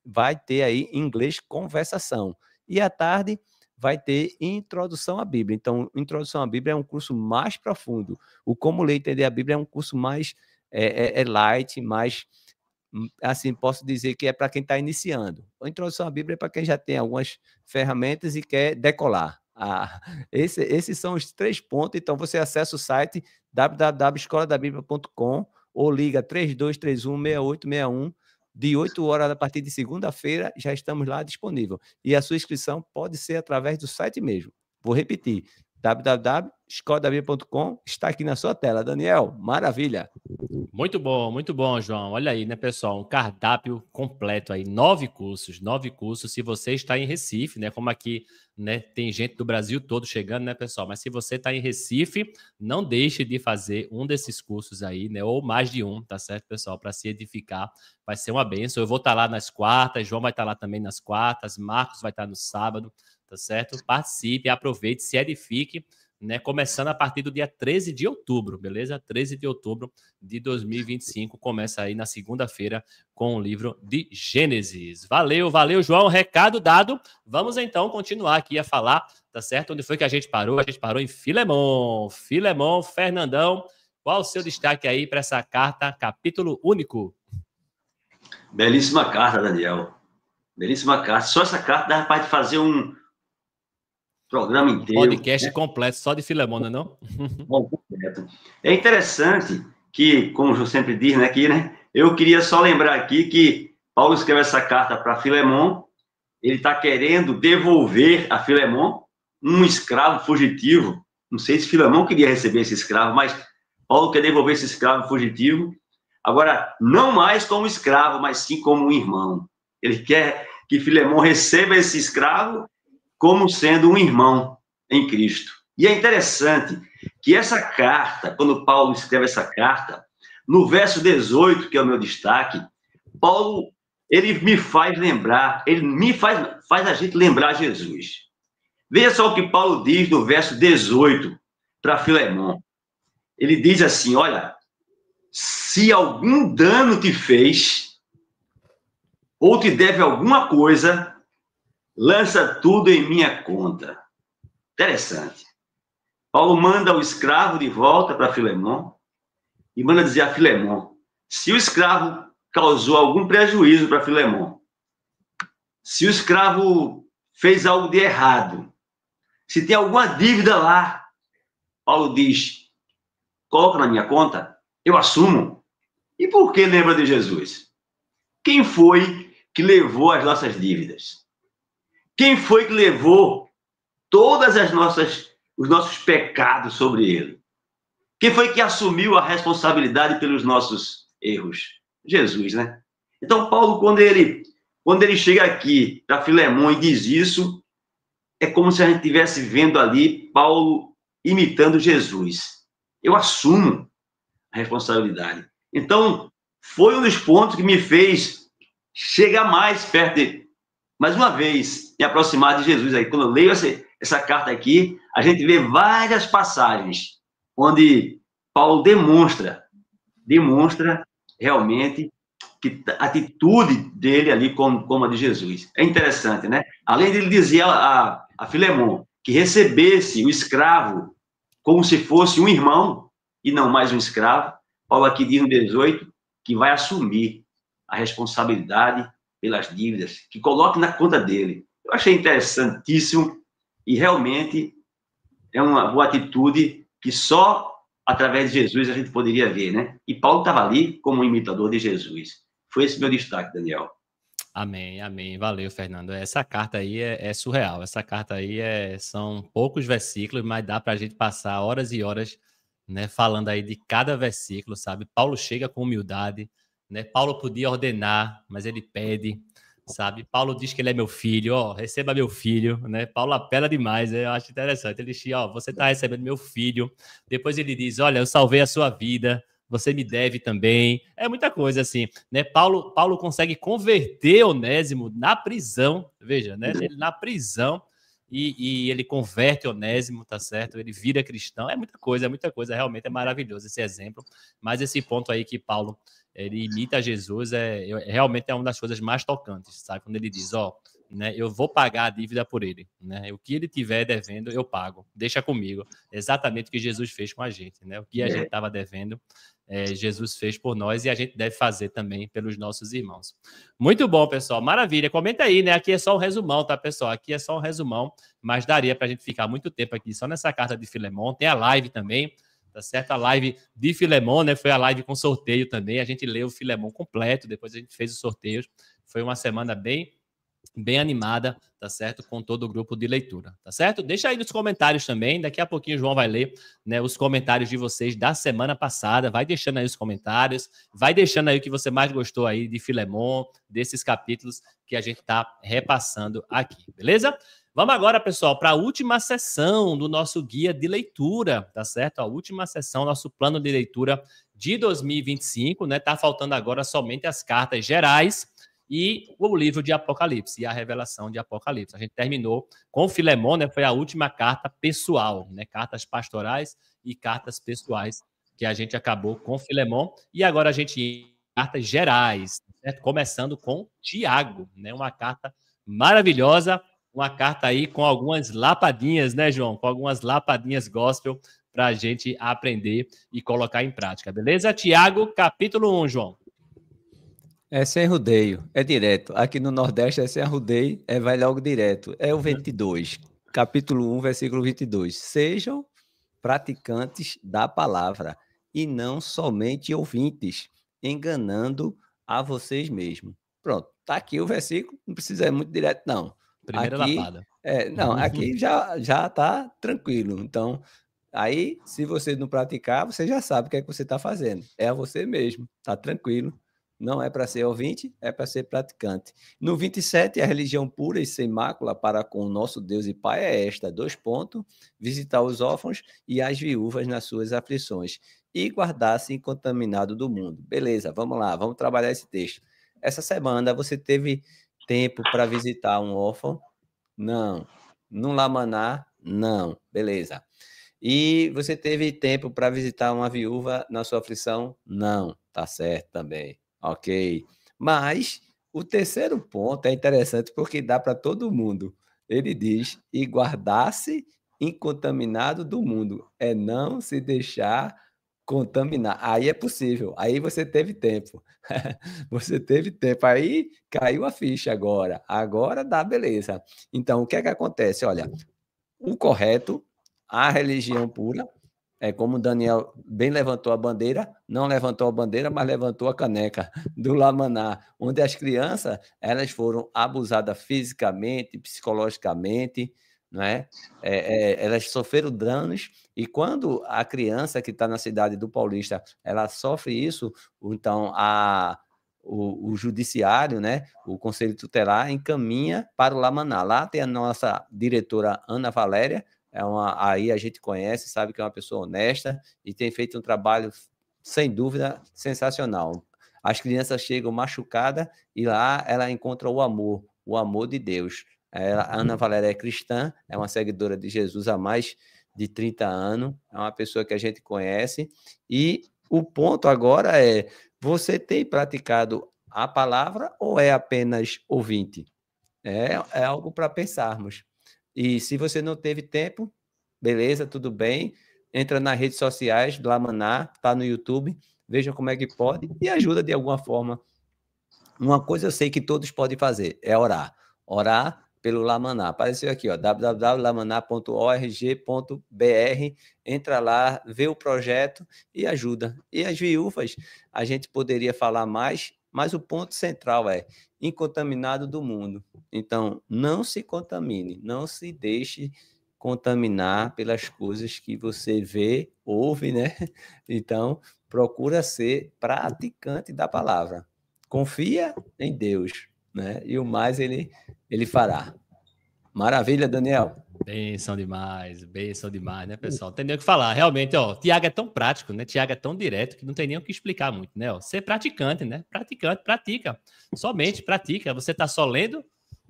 vai ter aí inglês conversação. E à tarde vai ter Introdução à Bíblia. Então, Introdução à Bíblia é um curso mais profundo. O Como Ler e Entender a Bíblia é um curso mais light, mais, assim, posso dizer que é para quem está iniciando. A Introdução à Bíblia é para quem já tem algumas ferramentas e quer decolar. Esses são os 3 pontos. Então, você acessa o site www.escoladabiblia.com ou liga 3231-6861, de 8 horas a partir de segunda-feira, já estamos lá disponível. E a sua inscrição pode ser através do site mesmo. Vou repetir, www.escoladabíblia.com, está aqui na sua tela. Daniel, maravilha. Muito bom, João. Olha aí, né, pessoal? Um cardápio completo aí, 9 cursos. Se você está em Recife, né? Como aqui, né, tem gente do Brasil todo chegando, né, pessoal? Mas se você está em Recife, não deixe de fazer um desses cursos aí, né? Ou mais de um, tá certo, pessoal? Para se edificar. Vai ser uma bênção. Eu vou estar lá nas quartas, João vai estar lá também nas quartas, Marcos vai estar no sábado, tá certo? Participe, aproveite, se edifique, né, começando a partir do dia 13 de outubro, beleza? 13 de outubro de 2025, começa aí na segunda-feira com o livro de Gênesis. Valeu, João, recado dado. Vamos então continuar aqui a falar, tá certo? Onde foi que a gente parou? A gente parou em Filemon. Filemon, Fernandão, qual o seu destaque aí para essa carta, capítulo único? Belíssima carta, Daniel. Belíssima carta. Só essa carta dá para fazer um programa inteiro. Podcast, né? Completo, só de Filemon, não? Completo. É interessante que, como o João sempre diz, né, aqui, né? Eu queria só lembrar aqui que Paulo escreve essa carta para Filemon. Ele está querendo devolver a Filemon um escravo fugitivo. Não sei se Filemon queria receber esse escravo, mas Paulo quer devolver esse escravo fugitivo. Agora, não mais como escravo, mas sim como um irmão. Ele quer que Filemon receba esse escravo como sendo um irmão em Cristo. E é interessante que essa carta, quando Paulo escreve essa carta, no verso 18, que é o meu destaque, Paulo, ele me faz lembrar, ele me faz a gente lembrar Jesus. Veja só o que Paulo diz no verso 18 para Filemon. Ele diz assim, olha, se algum dano te fez, ou te deve alguma coisa, lança tudo em minha conta. Interessante. Paulo manda o escravo de volta para Filemon e manda dizer a Filemon, se o escravo causou algum prejuízo para Filemon, se o escravo fez algo de errado, se tem alguma dívida lá, Paulo diz, coloca na minha conta, eu assumo. E por que lembra de Jesus? Quem foi que levou as nossas dívidas? Quem foi que levou todas os nossos pecados sobre ele? Quem foi que assumiu a responsabilidade pelos nossos erros? Jesus, né? Então, Paulo, quando ele chega aqui para Filemon e diz isso, é como se a gente estivesse vendo ali Paulo imitando Jesus. Eu assumo a responsabilidade. Então, foi um dos pontos que me fez chegar mais perto de, mais uma vez, me aproximar de Jesus. Aí, quando eu leio essa carta aqui, a gente vê várias passagens onde Paulo demonstra realmente que a atitude dele ali como a de Jesus. É interessante, né? Além de ele dizer a Filemon que recebesse o escravo como se fosse um irmão e não mais um escravo, Paulo aqui diz no 18 que vai assumir a responsabilidade pelas dívidas, que coloque na conta dele. Eu achei interessantíssimo e realmente é uma boa atitude que só através de Jesus a gente poderia ver, né? E Paulo estava ali como um imitador de Jesus. Foi esse meu destaque, Daniel. Amém, amém. Valeu, Fernando. Essa carta aí é surreal. Essa carta aí são poucos versículos, mas dá para a gente passar horas e horas, né, falando aí de cada versículo, sabe? Paulo chega com humildade, né? Paulo podia ordenar, mas ele pede, sabe? Paulo diz que ele é meu filho, ó, receba meu filho, né? Paulo apela demais, eu acho interessante. Ele diz, ó, você está recebendo meu filho. Depois ele diz, olha, eu salvei a sua vida, você me deve também. É muita coisa assim, né? Paulo consegue converter Onésimo na prisão, veja, né? Ele na prisão e ele converte Onésimo, tá certo? Ele vira cristão. É muita coisa, realmente é maravilhoso esse exemplo. Mas esse ponto aí que Paulo ele imita Jesus, realmente é uma das coisas mais tocantes, sabe? Quando ele diz, ó, né, eu vou pagar a dívida por ele, né? O que ele tiver devendo, eu pago. Deixa comigo. Exatamente o que Jesus fez com a gente, né? O que a gente estava devendo, Jesus fez por nós e a gente deve fazer também pelos nossos irmãos. Muito bom, pessoal. Maravilha. Comenta aí, né? Aqui é só um resumão, tá, pessoal? Aqui é só um resumão, mas daria para a gente ficar muito tempo aqui só nessa carta de Filemon. Tem a live também, tá certo? A live de Filemon, né? Foi a live com sorteio também. A gente leu o Filemon completo, depois a gente fez os sorteios. Foi uma semana bem animada, tá tá certo? Com todo o grupo de leitura, tá certo? Deixa aí nos comentários também, daqui a pouquinho o João vai ler, né, os comentários de vocês da semana passada, vai deixando aí os comentários, vai deixando aí o que você mais gostou aí de Filemon, desses capítulos que a gente tá repassando aqui, beleza? Vamos agora, pessoal, para a última sessão do nosso guia de leitura, tá certo? A última sessão, nosso plano de leitura de 2025, né? Tá faltando agora somente as cartas gerais e o livro de Apocalipse, e a revelação de Apocalipse. A gente terminou com Filemon, né? Foi a última carta pessoal, né? Cartas pastorais e cartas pessoais, que a gente acabou com Filemon, e agora a gente cartas gerais, certo? Começando com Tiago, né? Uma carta maravilhosa, uma carta aí com algumas lapadinhas, né, João? Com algumas lapadinhas gospel para a gente aprender e colocar em prática, beleza? Tiago, capítulo 1, João. É sem rodeio, é direto. Aqui no Nordeste é sem rodeio, vai logo direto. É o 22, capítulo 1, versículo 22. Sejam praticantes da palavra e não somente ouvintes, enganando a vocês mesmos. Pronto, tá aqui o versículo, não precisa ir muito direto, não. Primeira aqui, lapada. Aqui já tá tranquilo. Então, aí, se você não praticar, você já sabe o que é que você está fazendo. É a você mesmo, tá tranquilo. Não é para ser ouvinte, é para ser praticante. No 27, a religião pura e sem mácula para com o nosso Deus e Pai é esta, 2 pontos, visitar os órfãos e as viúvas nas suas aflições e guardar-se incontaminado do mundo. Beleza, vamos lá, vamos trabalhar esse texto. Essa semana você teve tempo para visitar um órfão? Não. Num Lamaná? Não. Beleza. E você teve tempo para visitar uma viúva na sua aflição? Não. Tá certo também. Ok. Mas o terceiro ponto é interessante porque dá para todo mundo. Ele diz, e guardar-se incontaminado do mundo. É não se deixar contaminar. Aí é possível. Aí você teve tempo. Você teve tempo. Aí caiu a ficha agora. Agora dá beleza. Então, o que é que acontece? Olha, o correto, a religião pura, é como o Daniel bem levantou a bandeira, não levantou a bandeira, mas levantou a caneca do Lamaná, onde as crianças elas foram abusadas fisicamente, psicologicamente, não é? Elas sofreram danos, e quando a criança que está na cidade do Paulista, ela sofre isso, então o judiciário, né, o Conselho Tutelar, encaminha para o Lamaná. Lá tem a nossa diretora Ana Valéria, aí a gente conhece, sabe que é uma pessoa honesta e tem feito um trabalho, sem dúvida, sensacional. As crianças chegam machucadas e lá ela encontra o amor de Deus. A Ana Valéria é cristã, é uma seguidora de Jesus há mais de 30 anos, é uma pessoa que a gente conhece, e o ponto agora é, você tem praticado a palavra ou é apenas ouvinte? É algo para pensarmos. E se você não teve tempo, beleza, tudo bem, entra nas redes sociais do Lamaná, tá no YouTube, veja como é que pode e ajuda de alguma forma. Uma coisa eu sei que todos podem fazer, é orar. Orar pelo Lamaná. Apareceu aqui, ó, www.lamaná.org.br, entra lá, vê o projeto e ajuda. E as viúvas, a gente poderia falar mais, mas o ponto central é incontaminado do mundo. Então, não se contamine, não se deixe contaminar pelas coisas que você vê, ouve, né? Então, procura ser praticante da palavra. Confia em Deus, né? E o mais ele fará. Maravilha, Daniel. Benção demais, né, pessoal? Não tem nem o que falar. Realmente, ó, Tiago é tão prático, né? Tiago é tão direto que não tem nem o que explicar muito, né? Ó, ser praticante, né? Praticante, pratica. Somente pratica. Você está só lendo,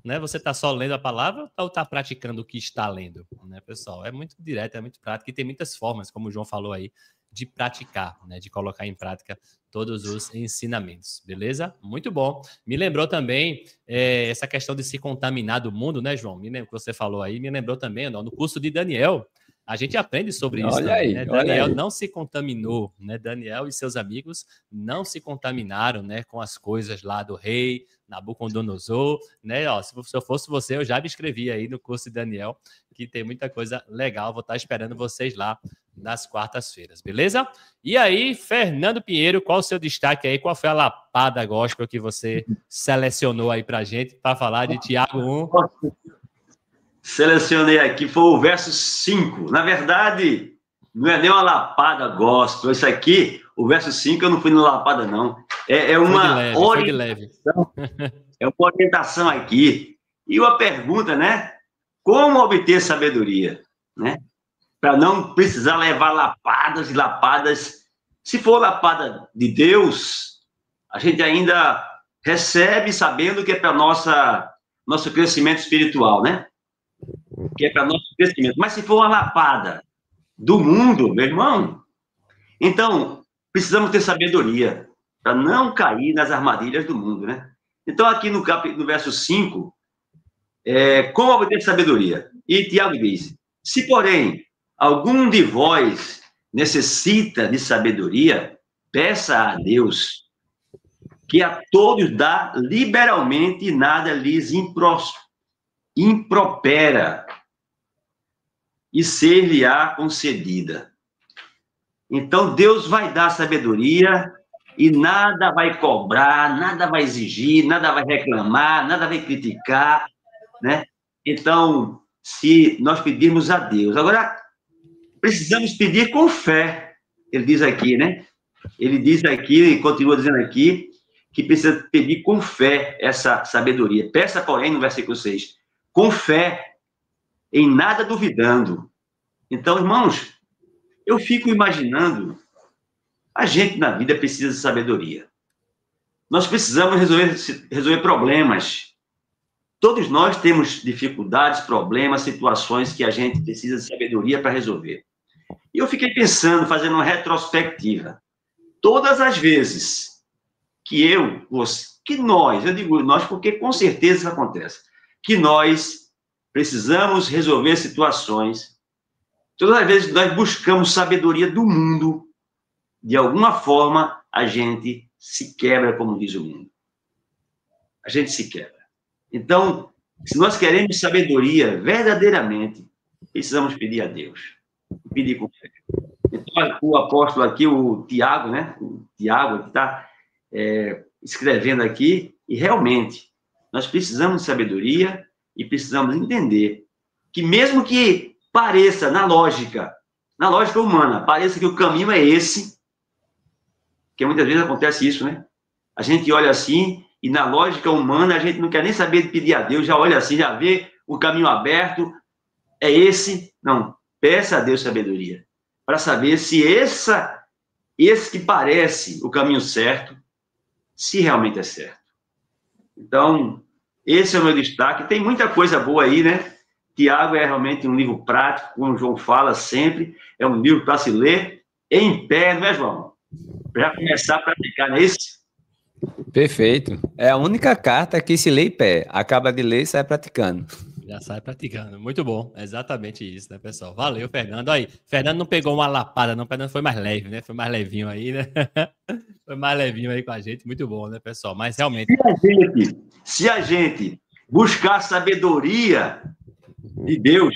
né? Você está só lendo a palavra ou está praticando o que está lendo, né, pessoal? É muito direto, é muito prático e tem muitas formas, como o João falou aí, de praticar, né? De colocar em prática todos os ensinamentos, beleza? Muito bom. Me lembrou também essa questão de se contaminar do mundo, né, João? Me lembro que você falou aí, me lembrou também, no curso de Daniel, a gente aprende sobre isso olha também, aí, né? Daniel não se contaminou, né? Daniel e seus amigos não se contaminaram, né, com as coisas lá do rei Nabucodonosor, né? Ó, se eu fosse você, eu já me inscrevi aí no curso de Daniel, que tem muita coisa legal. Vou estar esperando vocês lá nas quartas-feiras, beleza? E aí, Fernando Pinheiro, qual o seu destaque aí? Qual foi a lapada gospel que você selecionou aí pra gente para falar de Tiago 1? Selecionei aqui, foi o verso 5. Na verdade, não é nem uma lapada gospel. Isso aqui, o verso 5, eu não fui na lapada, não. É uma orientação. É uma orientação aqui. E uma pergunta, né? Como obter sabedoria? Né? Para não precisar levar lapadas e lapadas. Se for lapada de Deus, a gente ainda recebe sabendo que é para nosso crescimento espiritual, né? Que é para nosso crescimento. Mas se for uma lapada do mundo, meu irmão, então precisamos ter sabedoria para não cair nas armadilhas do mundo, né? Então, aqui no verso 5, como obter sabedoria? E Tiago diz: se, porém, algum de vós necessita de sabedoria, peça a Deus, que a todos dá liberalmente e nada lhes impropera, e ser-lhe-á concedida. Então, Deus vai dar sabedoria e nada vai cobrar, nada vai exigir, nada vai reclamar, nada vai criticar, né? Então, se nós pedirmos a Deus. Agora, precisamos pedir com fé. Ele diz aqui, né? Ele diz aqui, e continua dizendo aqui, que precisa pedir com fé essa sabedoria. Peça, porém, no versículo 6, com fé, em nada duvidando. Então, irmãos, eu fico imaginando, a gente na vida precisa de sabedoria. Nós precisamos resolver problemas. Todos nós temos dificuldades, problemas, situações que a gente precisa de sabedoria para resolver. E eu fiquei pensando, fazendo uma retrospectiva. Todas as vezes que nós, eu digo nós porque com certeza isso acontece, que nós precisamos resolver situações, todas as vezes que nós buscamos sabedoria do mundo, de alguma forma a gente se quebra, como diz o mundo. A gente se quebra. Então, se nós queremos sabedoria verdadeiramente, precisamos pedir a Deus. Pedir com fé. Então, o apóstolo aqui, o Tiago, né? O Tiago que está escrevendo aqui, e realmente, nós precisamos de sabedoria e precisamos entender que mesmo que pareça, na lógica humana, pareça que o caminho é esse, porque muitas vezes acontece isso, né? A gente olha assim, e na lógica humana, a gente não quer nem saber de pedir a Deus, já olha assim, já vê o caminho aberto, é esse. Não, peça a Deus sabedoria, para saber se esse que parece o caminho certo, se realmente é certo. Então, esse é o meu destaque. Tem muita coisa boa aí, né? Tiago é realmente um livro prático, como o João fala sempre, é um livro para se ler em pé, não é, João? Para começar a praticar, não é isso? Perfeito. É a única carta que se lê em pé. Acaba de ler e sai praticando. Já sai praticando. Muito bom. É exatamente isso, né, pessoal? Valeu, Fernando. Aí, Fernando não pegou uma lapada, não. Fernando foi mais leve, né? Foi mais levinho aí, né? Foi mais levinho aí com a gente. Muito bom, né, pessoal? Mas realmente... Se a gente buscar sabedoria de Deus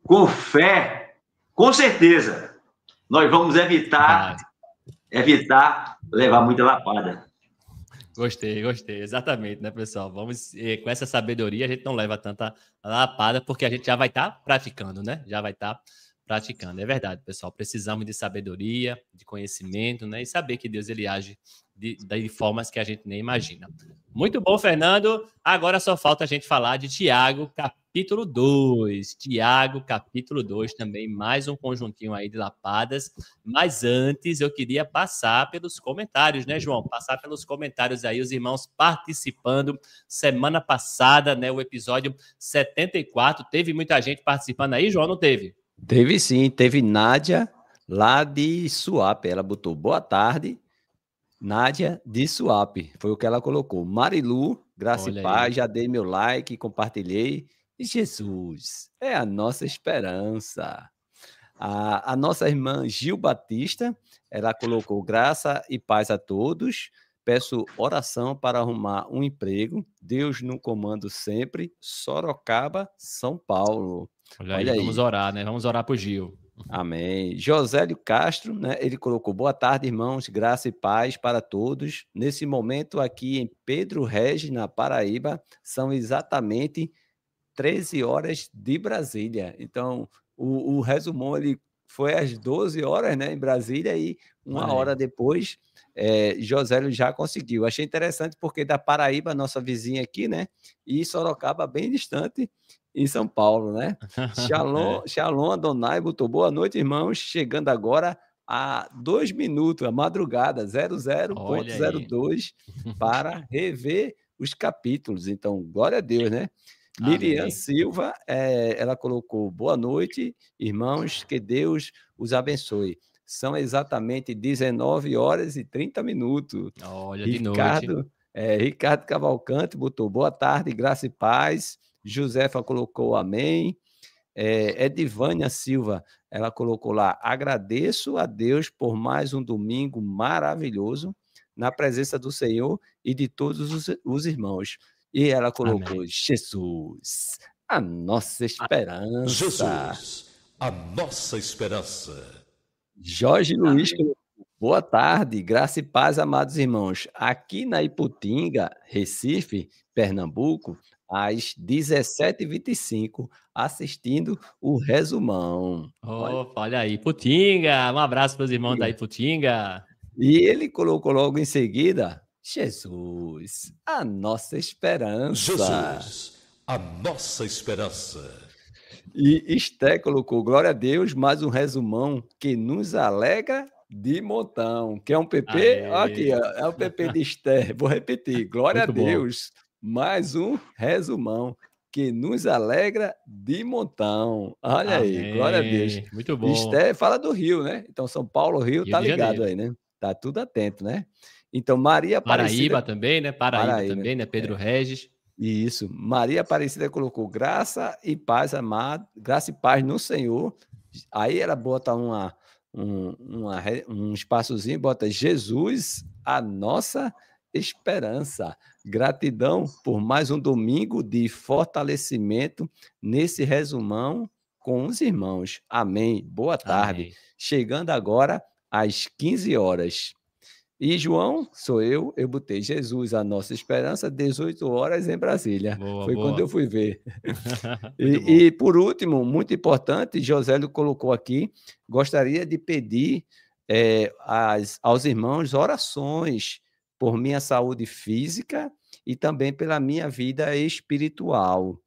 com fé, com certeza, nós vamos evitar levar muita lapada. Gostei, exatamente, né, pessoal? Vamos, com essa sabedoria, a gente não leva tanta lapada, porque a gente já vai estar praticando, né? Já vai estar praticando, é verdade, pessoal. Precisamos de sabedoria, de conhecimento, né? E saber que Deus, ele age de formas que a gente nem imagina. Muito bom, Fernando. Agora só falta a gente falar de Tiago, capítulo 2. Tiago, capítulo 2, também mais um conjuntinho aí de lapadas. Mas antes eu queria passar pelos comentários, né, João? Passar pelos comentários aí, os irmãos participando. Semana passada, né, o episódio 74, teve muita gente participando aí, João, não teve? Teve sim, teve Nádia lá de Suape. Ela botou boa tarde. Nádia de Suape, foi o que ela colocou. Marilu, graça e paz, já dei meu like, compartilhei. E Jesus é a nossa esperança. A nossa irmã Gil Batista, ela colocou graça e paz a todos. Peço oração para arrumar um emprego. Deus no comando sempre. Sorocaba, São Paulo. Olha aí, vamos orar, né? Vamos orar pro Gil. Amém. Josélio Castro, né? Ele colocou: boa tarde, irmãos, graça e paz para todos. Nesse momento aqui em Pedro Regis, na Paraíba, são exatamente 13 horas de Brasília. Então, o resumão ele foi às 12 horas, né, em Brasília, e uma hora depois, Josélio já conseguiu. Achei interessante porque da Paraíba, nossa vizinha aqui, né, e Sorocaba bem distante, em São Paulo, né? Shalom, Adonai, botou boa noite, irmãos, chegando agora a 2 minutos, a madrugada, 00.02, para rever os capítulos. Então, glória a Deus, né? Miriam Silva, ela colocou, boa noite, irmãos, que Deus os abençoe. São exatamente 19 horas e 30 minutos. Olha, Ricardo, de noite. Ricardo Cavalcante botou, boa tarde, graça e paz. Josefa colocou amém. Edivânia Silva, ela colocou lá, agradeço a Deus por mais um domingo maravilhoso na presença do Senhor e de todos os irmãos. E ela colocou, amém. Jesus, a nossa esperança. Jesus, a nossa esperança. Jorge Luiz, boa tarde, graça e paz, amados irmãos. Aqui na Iputinga, Recife, Pernambuco, às 17h25, assistindo o resumão. Olha aí, Iputinga, um abraço para os irmãos da Iputinga. E ele colocou logo em seguida, Jesus, a nossa esperança. Jesus, a nossa esperança. E Esté colocou, glória a Deus, mais um resumão que nos alegra de montão. Que é um PP? Olha aqui, é o PP de Esté. Vou repetir, glória muito a Deus, mais um resumão que nos alegra de montão. Olha aí, glória a Deus. Muito bom. Esté fala do Rio, né? Então, São Paulo, Rio tá ligado aí, né? Tá tudo atento, né? Então, Maria Aparecida... Paraíba também, né? Paraíba também, né? Pedro Regis. Isso. Maria Aparecida colocou graça e paz, amado, graça e paz no Senhor. Aí ela bota um espaçozinho, bota Jesus, a nossa esperança. Gratidão por mais um domingo de fortalecimento nesse resumão com os irmãos. Amém. Boa tarde. Amém. Chegando agora às 15 horas. E João, sou eu botei Jesus, a nossa esperança, 18 horas em Brasília. Foi quando eu fui ver. E por último, muito importante, Josélio colocou aqui, gostaria de pedir aos irmãos orações por minha saúde física e também pela minha vida espiritual.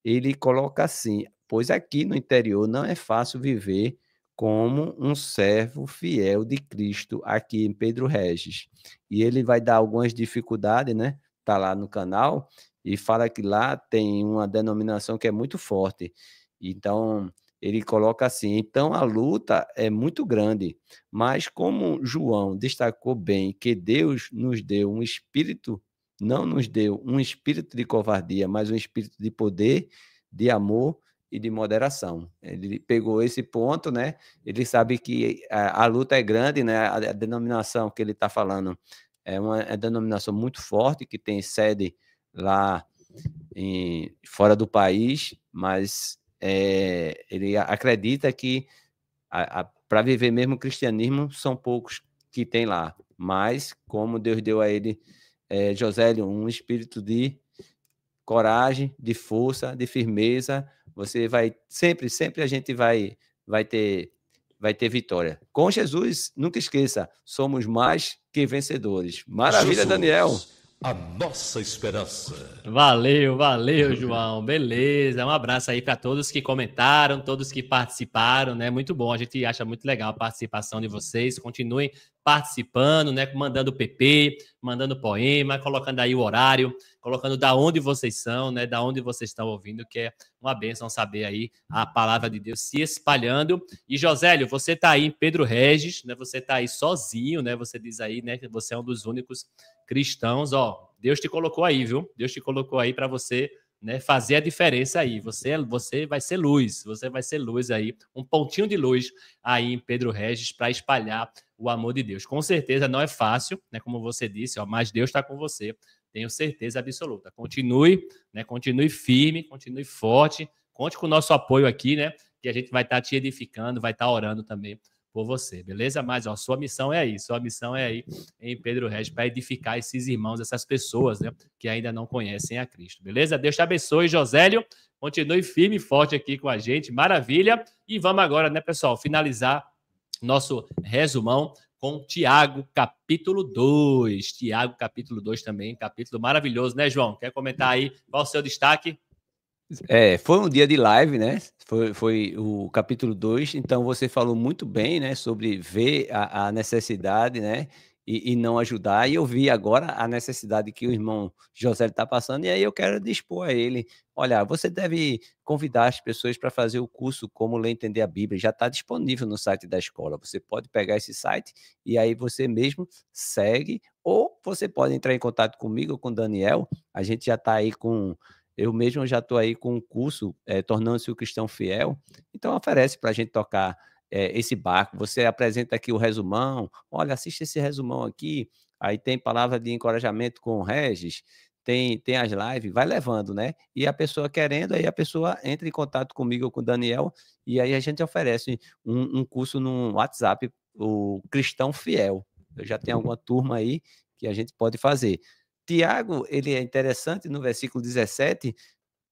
Ele coloca assim, pois aqui no interior não é fácil viver como um servo fiel de Cristo aqui em Pedro Regis. E ele vai dar algumas dificuldades, né? Tá lá no canal e fala que lá tem uma denominação que é muito forte. Então, ele coloca assim, então a luta é muito grande, mas como João destacou bem que Deus nos deu um espírito, não nos deu um espírito de covardia, mas um espírito de poder, de amor e de moderação. Ele pegou esse ponto, né? Ele sabe que a luta é grande, né? A denominação que ele está falando é uma denominação muito forte, que tem sede lá fora do país, mas ele acredita que para viver mesmo o cristianismo são poucos que tem lá, mas como Deus deu a ele, Josélio, um espírito de coragem, de força, de firmeza, você vai sempre a gente vai ter vitória. Com Jesus, nunca esqueça, somos mais que vencedores. Maravilha, Jesus, Daniel. A nossa esperança. Valeu, João. Beleza. Um abraço aí para todos que comentaram, todos que participaram, né? Muito bom. A gente acha muito legal a participação de vocês. Continuem participando, né? Mandando PP, mandando poema, colocando aí o horário, colocando da onde vocês são, né? Da onde vocês estão ouvindo, que é uma bênção saber aí a palavra de Deus se espalhando. E Josélio, você tá aí em Pedro Regis, né? Você tá aí sozinho, né? Você diz aí, né? Que você é um dos únicos cristãos, ó. Deus te colocou aí, viu? Deus te colocou aí para você, né, fazer a diferença aí. Você vai ser luz, você vai ser luz aí, um pontinho de luz aí em Pedro Regis para espalhar o amor de Deus. Com certeza não é fácil, né, como você disse, ó, mas Deus está com você, tenho certeza absoluta. Continue, né, continue firme, continue forte, conte com o nosso apoio aqui, né, que a gente vai estar te edificando, vai estar orando também por você, beleza? Mas, ó, sua missão é aí, em Pedro Regis, para edificar esses irmãos, essas pessoas, né, que ainda não conhecem a Cristo, beleza? Deus te abençoe, Josélio, continue firme e forte aqui com a gente, maravilha. E vamos agora, né, pessoal, finalizar nosso resumão com Tiago, capítulo 2. Tiago, capítulo 2 também, capítulo maravilhoso, né, João? Quer comentar aí qual o seu destaque? Foi um dia de live, né? Foi o capítulo 2. Então você falou muito bem, né? Sobre ver a necessidade, né? E não ajudar. E eu vi agora a necessidade que o irmão José está passando. E aí eu quero dispor a ele: olha, você deve convidar as pessoas para fazer o curso Como Ler e Entender a Bíblia. Já está disponível no site da escola. Você pode pegar esse site e aí você mesmo segue. Ou você pode entrar em contato comigo ou com o Daniel. A gente já está aí com... Eu mesmo já estou aí com um curso, Tornando-se o Cristão Fiel. Então, oferece para a gente tocar esse barco. Você apresenta aqui o resumão. Olha, assiste esse resumão aqui. Aí tem palavra de encorajamento com o Regis. Tem as lives. Vai levando, né? E a pessoa querendo, aí a pessoa entra em contato comigo ou com o Daniel. E aí a gente oferece um curso no WhatsApp, o Cristão Fiel. Eu já tenho alguma turma aí que a gente pode fazer. Tiago, ele é interessante, no versículo 17,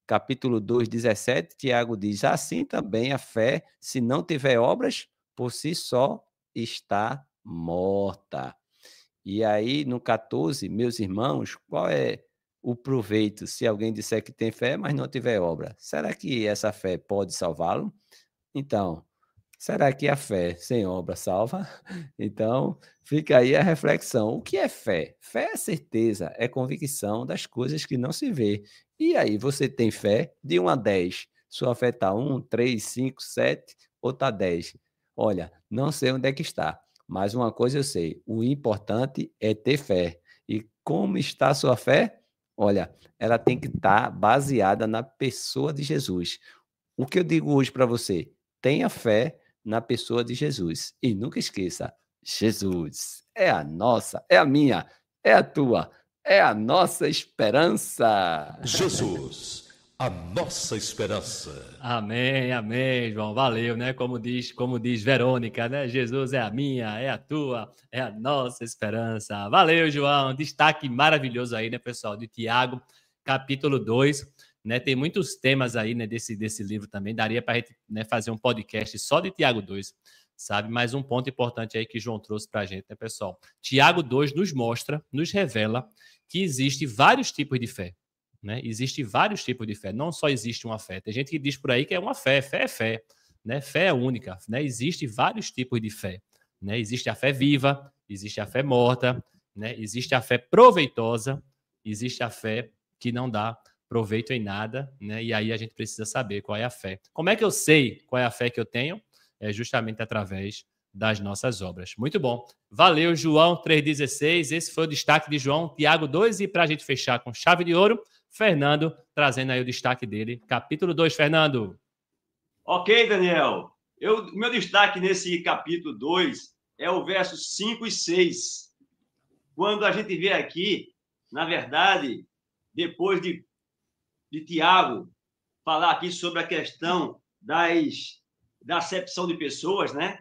capítulo 2, 17, Tiago diz: assim também a fé, se não tiver obras, por si só está morta. E aí, no 14, meus irmãos, qual é o proveito se alguém disser que tem fé, mas não tiver obra? Será que essa fé pode salvá-lo? Então, será que a fé sem obra salva? Então, fica aí a reflexão. O que é fé? Fé é certeza, é convicção das coisas que não se vê. E aí, você tem fé de 1 a 10? Sua fé está 1, 3, 5, 7 ou está 10? Olha, não sei onde é que está, mas uma coisa eu sei: o importante é ter fé. E como está a sua fé? Olha, ela tem que estar baseada na pessoa de Jesus. O que eu digo hoje para você? Tenha fé na pessoa de Jesus. E nunca esqueça, Jesus é a nossa, é a minha, é a tua, é a nossa esperança. Jesus, a nossa esperança. Amém, amém, João. Valeu, né? Como diz Verônica, né? Jesus é a minha, é a tua, é a nossa esperança. Valeu, João. Destaque maravilhoso aí, né, pessoal, de Tiago, capítulo 2. Né, tem muitos temas aí, né, desse livro também. Daria para a gente, né, fazer um podcast só de Tiago 2, sabe? Mas um ponto importante aí que João trouxe para a gente, né, pessoal? Tiago 2 nos mostra, nos revela que existe vários tipos de fé. Né? Existe vários tipos de fé. Não só existe uma fé. Tem gente que diz por aí que é uma fé. Fé é fé. Né? Fé é única. Né? Existe vários tipos de fé. Né? Existe a fé viva, existe a fé morta, né? Existe a fé proveitosa, existe a fé que não dá proveito em nada, né? E aí a gente precisa saber qual é a fé. Como é que eu sei qual é a fé que eu tenho? É justamente através das nossas obras. Muito bom. Valeu, João 3,16. Esse foi o destaque de João, Tiago 2. E para a gente fechar com chave de ouro, Fernando trazendo aí o destaque dele. Capítulo 2, Fernando. Ok, Daniel. O meu destaque nesse capítulo 2 é o verso 5 e 6. Quando a gente vê aqui, na verdade, depois de Tiago falar aqui sobre a questão da acepção de pessoas, né?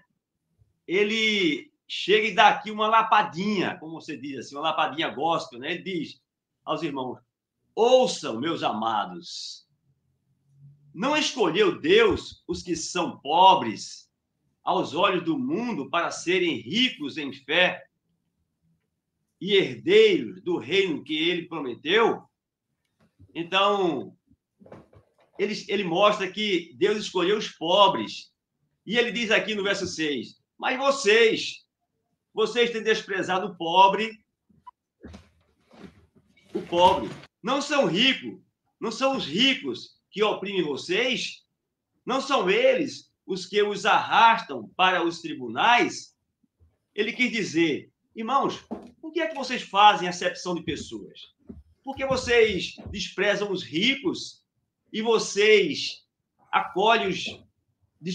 Ele chega e dá aqui uma lapadinha, como você diz assim, uma lapadinha gospel, né? Ele diz aos irmãos: ouçam, meus amados, não escolheu Deus os que são pobres aos olhos do mundo para serem ricos em fé e herdeiros do reino que ele prometeu? Então, ele mostra que Deus escolheu os pobres. E ele diz aqui no verso 6, mas vocês têm desprezado o pobre. Não são ricos, não são os ricos que oprimem vocês? Não são eles os que os arrastam para os tribunais? Ele quis dizer: irmãos, por que é que vocês fazem acepção de pessoas? Por que vocês desprezam os ricos e vocês acolhem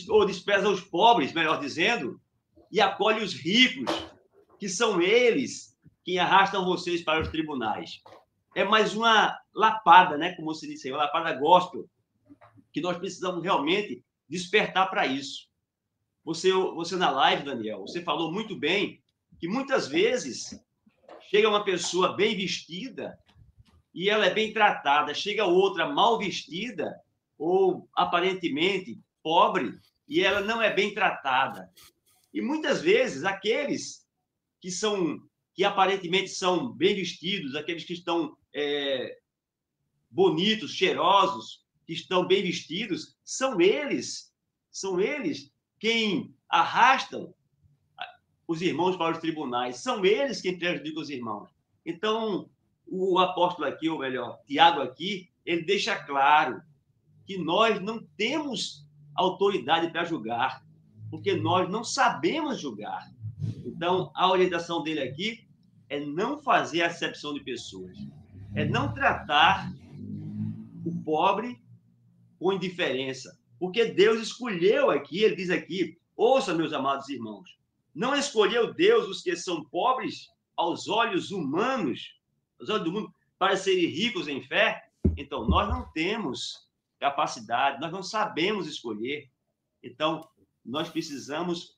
ou desprezam os pobres, melhor dizendo, e acolhem os ricos, que são eles quem arrastam vocês para os tribunais? É mais uma lapada, né? Como você disse aí, uma lapada gospel, que nós precisamos realmente despertar para isso. você na live, Daniel, você falou muito bem que muitas vezes chega uma pessoa bem vestida e ela é bem tratada, chega outra mal vestida ou aparentemente pobre e ela não é bem tratada. E muitas vezes aqueles que aparentemente são bem vestidos, aqueles que estão bonitos, cheirosos, que estão bem vestidos, são eles quem arrastam os irmãos para os tribunais, são eles quem prejudicam os irmãos. Então, o apóstolo aqui, ou melhor, Tiago aqui, ele deixa claro que nós não temos autoridade para julgar, porque nós não sabemos julgar. Então, a orientação dele aqui é não fazer acepção de pessoas, é não tratar o pobre com indiferença, porque Deus escolheu aqui, ele diz aqui, ouça, meus amados irmãos, não escolheu Deus os que são pobres aos olhos humanos, aos olhos do mundo, para serem ricos em fé? Então, nós não temos capacidade, nós não sabemos escolher. Então, nós precisamos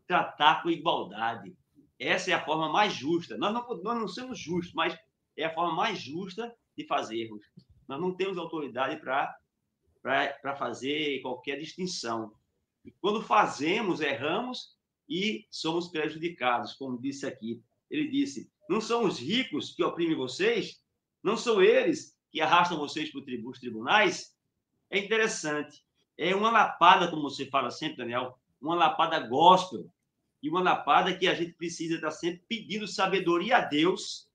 tratar com igualdade. Essa é a forma mais justa. Nós não somos justos, mas é a forma mais justa de fazermos. Nós não temos autoridade para fazer qualquer distinção. E quando fazemos, erramos e somos prejudicados, como disse aqui. Ele disse, não são os ricos que oprimem vocês? Não são eles que arrastam vocês para os tribunais? É interessante. É uma lapada, como você fala sempre, Daniel, uma lapada gospel, e uma lapada que a gente precisa estar sempre pedindo sabedoria a Deus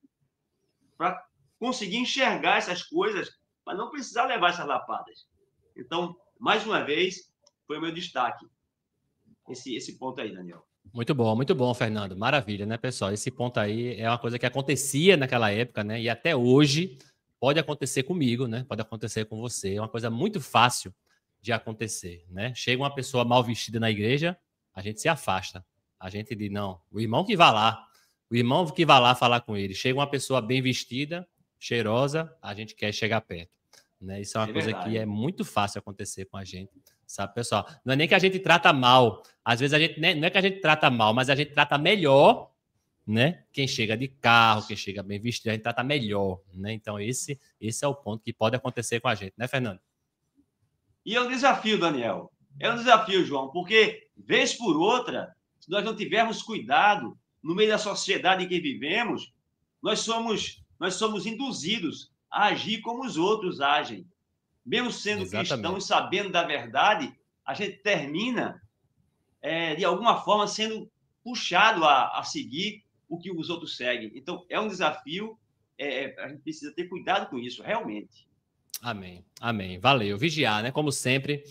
para conseguir enxergar essas coisas, para não precisar levar essas lapadas. Então, mais uma vez, foi o meu destaque, esse ponto aí, Daniel. Muito bom, Fernando. Maravilha, né, pessoal? Esse ponto aí é uma coisa que acontecia naquela época, né? E até hoje pode acontecer comigo, né? Pode acontecer com você. É uma coisa muito fácil de acontecer, né? Chega uma pessoa mal vestida na igreja, a gente se afasta. A gente diz, não, o irmão que vai lá falar com ele. Chega uma pessoa bem vestida, cheirosa, a gente quer chegar perto, né? Isso é uma coisa que é muito fácil acontecer com a gente, sabe, pessoal? Não é nem que a gente trata mal, às vezes a gente não é que a gente trata mal, mas a gente trata melhor, né? Quem chega de carro, quem chega bem vestido, a gente trata melhor, né? Então esse é o ponto que pode acontecer com a gente, né, Fernando? E é um desafio, Daniel. É um desafio, João, porque vez por outra, se nós não tivermos cuidado no meio da sociedade em que vivemos, nós somos induzidos a agir como os outros agem. Mesmo sendo cristãos, sabendo da verdade, a gente termina, de alguma forma, sendo puxado a seguir o que os outros seguem. Então, é um desafio, a gente precisa ter cuidado com isso, realmente. Amém, amém. Valeu. Vigiar, né? Como sempre,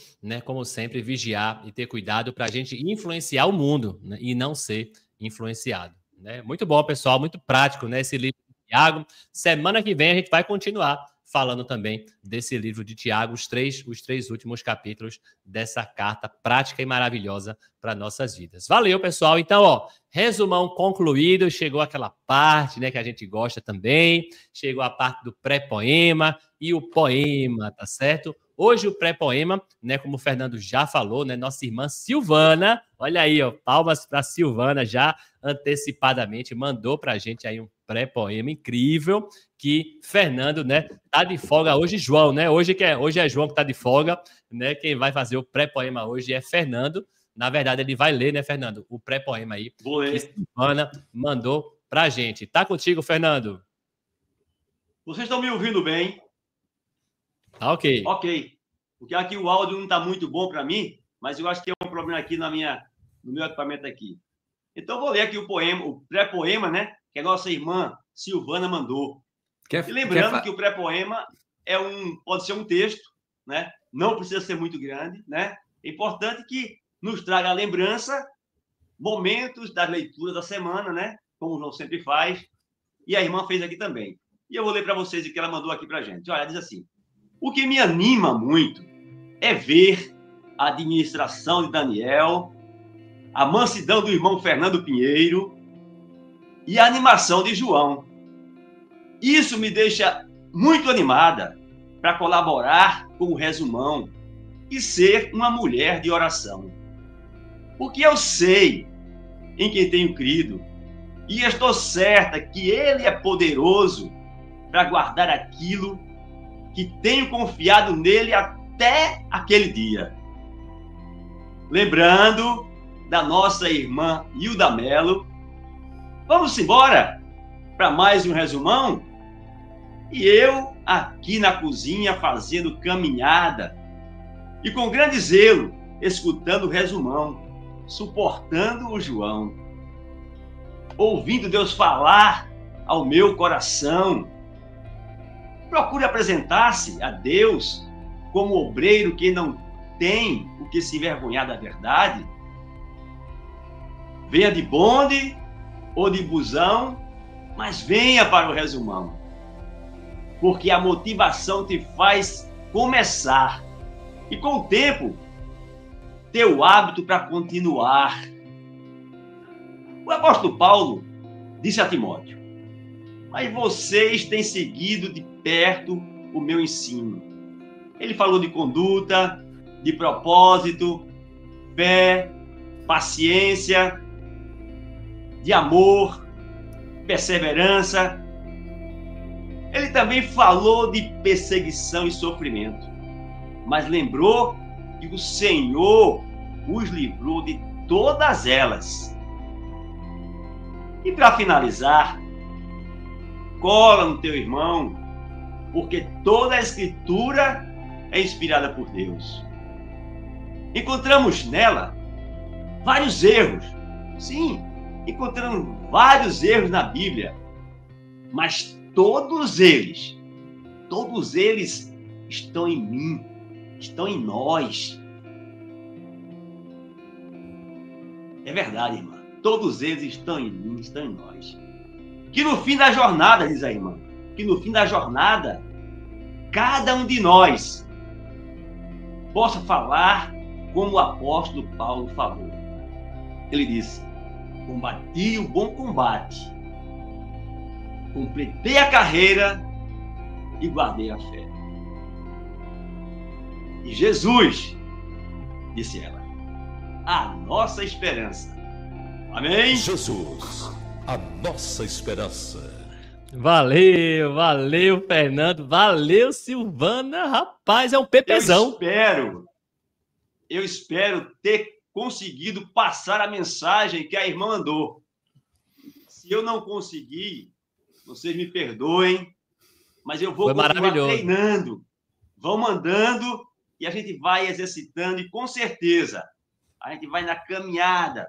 vigiar e ter cuidado para a gente influenciar o mundo, né? E não ser influenciado, né? Muito bom, pessoal, muito prático, né? Esse livro de Tiago. Semana que vem a gente vai continuar falando também desse livro de Tiago, os três últimos capítulos dessa carta prática e maravilhosa para nossas vidas. Valeu, pessoal. Então, ó, resumão concluído. Chegou aquela parte, né, que a gente gosta também. Chegou a parte do pré-poema e o poema, tá certo? Hoje o pré-poema, né, como o Fernando já falou, né, nossa irmã Silvana, olha aí, ó, palmas para Silvana, já antecipadamente mandou para a gente aí um pré-poema incrível que Fernando, né, tá de folga hoje, João, né? Hoje é João que tá de folga, né? Quem vai fazer o pré-poema hoje é Fernando. Na verdade, ele vai ler, né, Fernando, o pré-poema aí que Silvana mandou pra gente. Tá contigo, Fernando? Vocês estão me ouvindo bem? Tá ok. Ok. Porque aqui o áudio não está muito bom para mim, mas eu acho que é um problema aqui no meu equipamento aqui. Então, vou ler aqui o pré-poema, né? Que a nossa irmã Silvana mandou. E lembrando que o pré-poema pode ser um texto, né? Não precisa ser muito grande, né? É importante que nos traga a lembrança, momentos da leitura da semana, né? Como o João sempre faz. E a irmã fez aqui também. E eu vou ler para vocês o que ela mandou aqui para a gente. Olha, diz assim: o que me anima muito é ver a administração de Daniel, a mansidão do irmão Fernando Pinheiro e a animação de João. Isso me deixa muito animada para colaborar com o resumão e ser uma mulher de oração. porque eu sei em quem tenho crido, e estou certa que Ele é poderoso para guardar aquilo que tenho confiado nele até aquele dia. Lembrando da nossa irmã Hilda Mello, vamos embora para mais um resumão? E eu aqui na cozinha fazendo caminhada e com grande zelo escutando o resumão, suportando o João, ouvindo Deus falar ao meu coração. Procure apresentar-se a Deus como obreiro que não tem o que se envergonhar da verdade. Venha de bonde ou de busão, mas venha para o resumão, porque a motivação te faz começar e, com o tempo, ter o hábito para continuar. O apóstolo Paulo disse a Timóteo: mas vocês têm seguido de perto o meu ensino. Ele falou de conduta, de propósito, fé, paciência, de amor, perseverança. Ele também falou de perseguição e sofrimento, mas lembrou que o Senhor os livrou de todas elas. E para finalizar, cola no teu irmão, porque toda a Escritura é inspirada por Deus. Encontramos nela vários erros. Sim, encontramos vários erros na Bíblia, mas todos eles estão em mim, estão em nós. É verdade, irmã. Todos eles estão em mim, estão em nós. Que no fim da jornada, diz a irmã, que no fim da jornada, cada um de nós possa falar como o apóstolo Paulo falou. Ele disse: combati o bom combate, completei a carreira e guardei a fé. E Jesus, disse ela, a nossa esperança. Amém? Jesus, a nossa esperança. Valeu, Fernando. Valeu, Silvana. Rapaz, é um pepezão. Eu espero ter conseguido passar a mensagem que a irmã mandou. Se eu não conseguir, vocês me perdoem, mas eu vou continuar treinando. Vão mandando e a gente vai exercitando e, com certeza, a gente vai na caminhada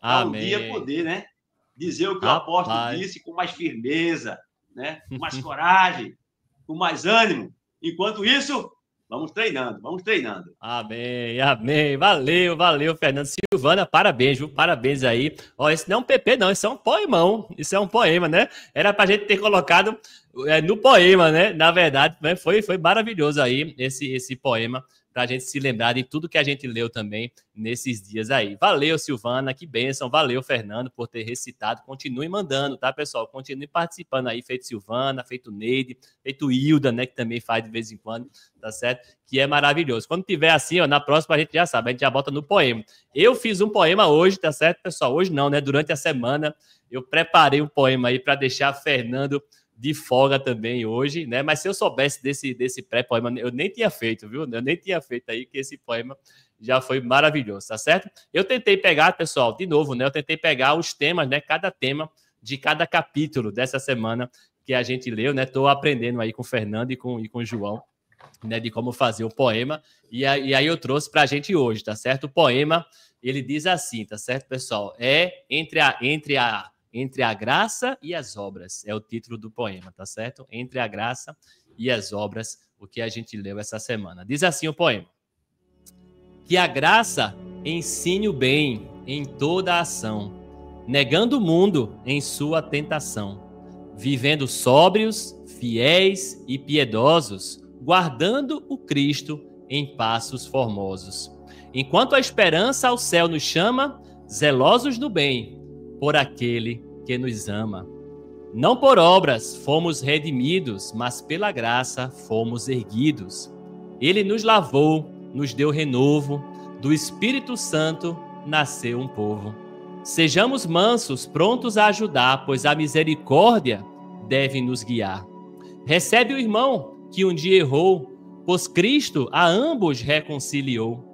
para um dia poder, né, dizer o que o apóstolo disse com mais firmeza, né, com mais coragem, com mais ânimo. Enquanto isso, vamos treinando. Amém. Valeu, Fernando. Silvana, parabéns, viu? Parabéns aí. Ó, esse não é um PP, não, esse é um poemão. Isso é um poema, né? Era pra gente ter colocado no poema, né? Na verdade, né? Foi maravilhoso aí esse poema, pra gente se lembrar de tudo que a gente leu também nesses dias aí. Valeu, Silvana, que bênção. Valeu, Fernando, por ter recitado. Continue mandando, tá, pessoal? Continue participando aí, feito Silvana, feito Neide, feito Hilda, né, que também faz de vez em quando, tá certo? Que é maravilhoso. Quando tiver assim, ó, na próxima a gente já sabe, a gente já bota no poema. Eu fiz um poema hoje, tá certo, pessoal? Hoje não, né? Durante a semana eu preparei um poema aí para deixar Fernando de folga também hoje, né? Mas se eu soubesse desse pré-poema, eu nem tinha feito, viu? Eu nem tinha feito aí, que esse poema já foi maravilhoso, tá certo? Eu tentei pegar, pessoal, de novo, né? Eu tentei pegar os temas, né? Cada tema de cada capítulo dessa semana que a gente leu, né? Tô aprendendo aí com o Fernando e com o João, né? De como fazer o poema. E aí eu trouxe pra gente hoje, tá certo? O poema, ele diz assim, tá certo, pessoal? É entre a graça e as obras, é o título do poema, tá certo? Entre a graça e as obras, o que a gente leu essa semana. Diz assim o poema: que a graça ensine o bem em toda a ação, negando o mundo em sua tentação, vivendo sóbrios, fiéis e piedosos, guardando o Cristo em passos formosos. Enquanto a esperança ao céu nos chama, zelosos do bem, por aquele que nos ama. Não por obras fomos redimidos, mas pela graça fomos erguidos. Ele nos lavou, nos deu renovo, do Espírito Santo nasceu um povo. Sejamos mansos, prontos a ajudar, pois a misericórdia deve nos guiar. Recebe o irmão que um dia errou, pois Cristo a ambos reconciliou.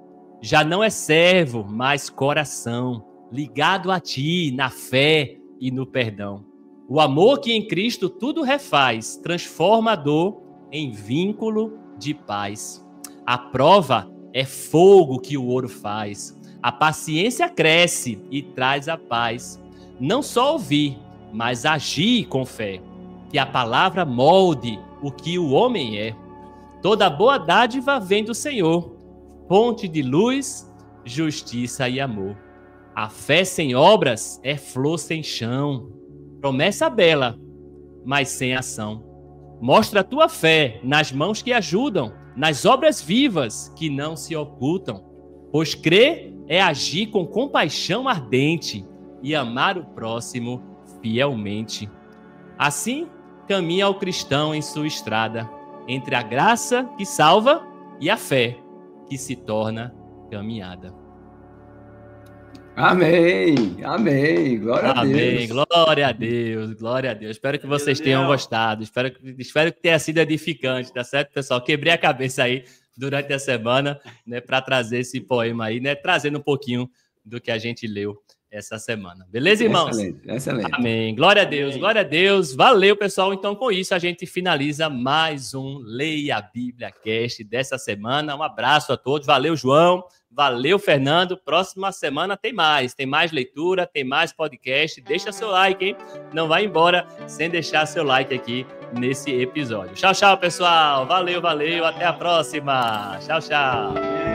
Já não é servo, mas coração, ligado a ti, na fé e no perdão. O amor que em Cristo tudo refaz, transforma a dor em vínculo de paz. A prova é fogo que o ouro faz. A paciência cresce e traz a paz. Não só ouvir, mas agir com fé. Que a palavra molde o que o homem é. Toda boa dádiva vem do Senhor, fonte de luz, justiça e amor. A fé sem obras é flor sem chão. Promessa bela, mas sem ação. Mostra a tua fé nas mãos que ajudam, nas obras vivas que não se ocultam. Pois crer é agir com compaixão ardente e amar o próximo fielmente. Assim, caminha o cristão em sua estrada, entre a graça que salva e a fé que se torna caminhada. Amém, amém, glória a Deus. Amém, glória a Deus, glória a Deus. Espero que vocês tenham gostado, espero que tenha sido edificante, tá certo, pessoal? Quebrei a cabeça aí durante a semana, né, para trazer esse poema aí, né, trazendo um pouquinho do que a gente leu essa semana. Beleza, irmãos? Excelente, excelente. Amém. Glória a Deus, glória a Deus. Valeu, pessoal. Então, com isso, a gente finaliza mais um Leia a Bíblia Cast dessa semana. Um abraço a todos. Valeu, João. Valeu, Fernando. Próxima semana tem mais leitura, tem mais podcast. Deixa seu like, hein? Não vai embora sem deixar seu like aqui nesse episódio. Tchau, tchau, pessoal. Valeu, valeu. Até a próxima. Tchau, tchau.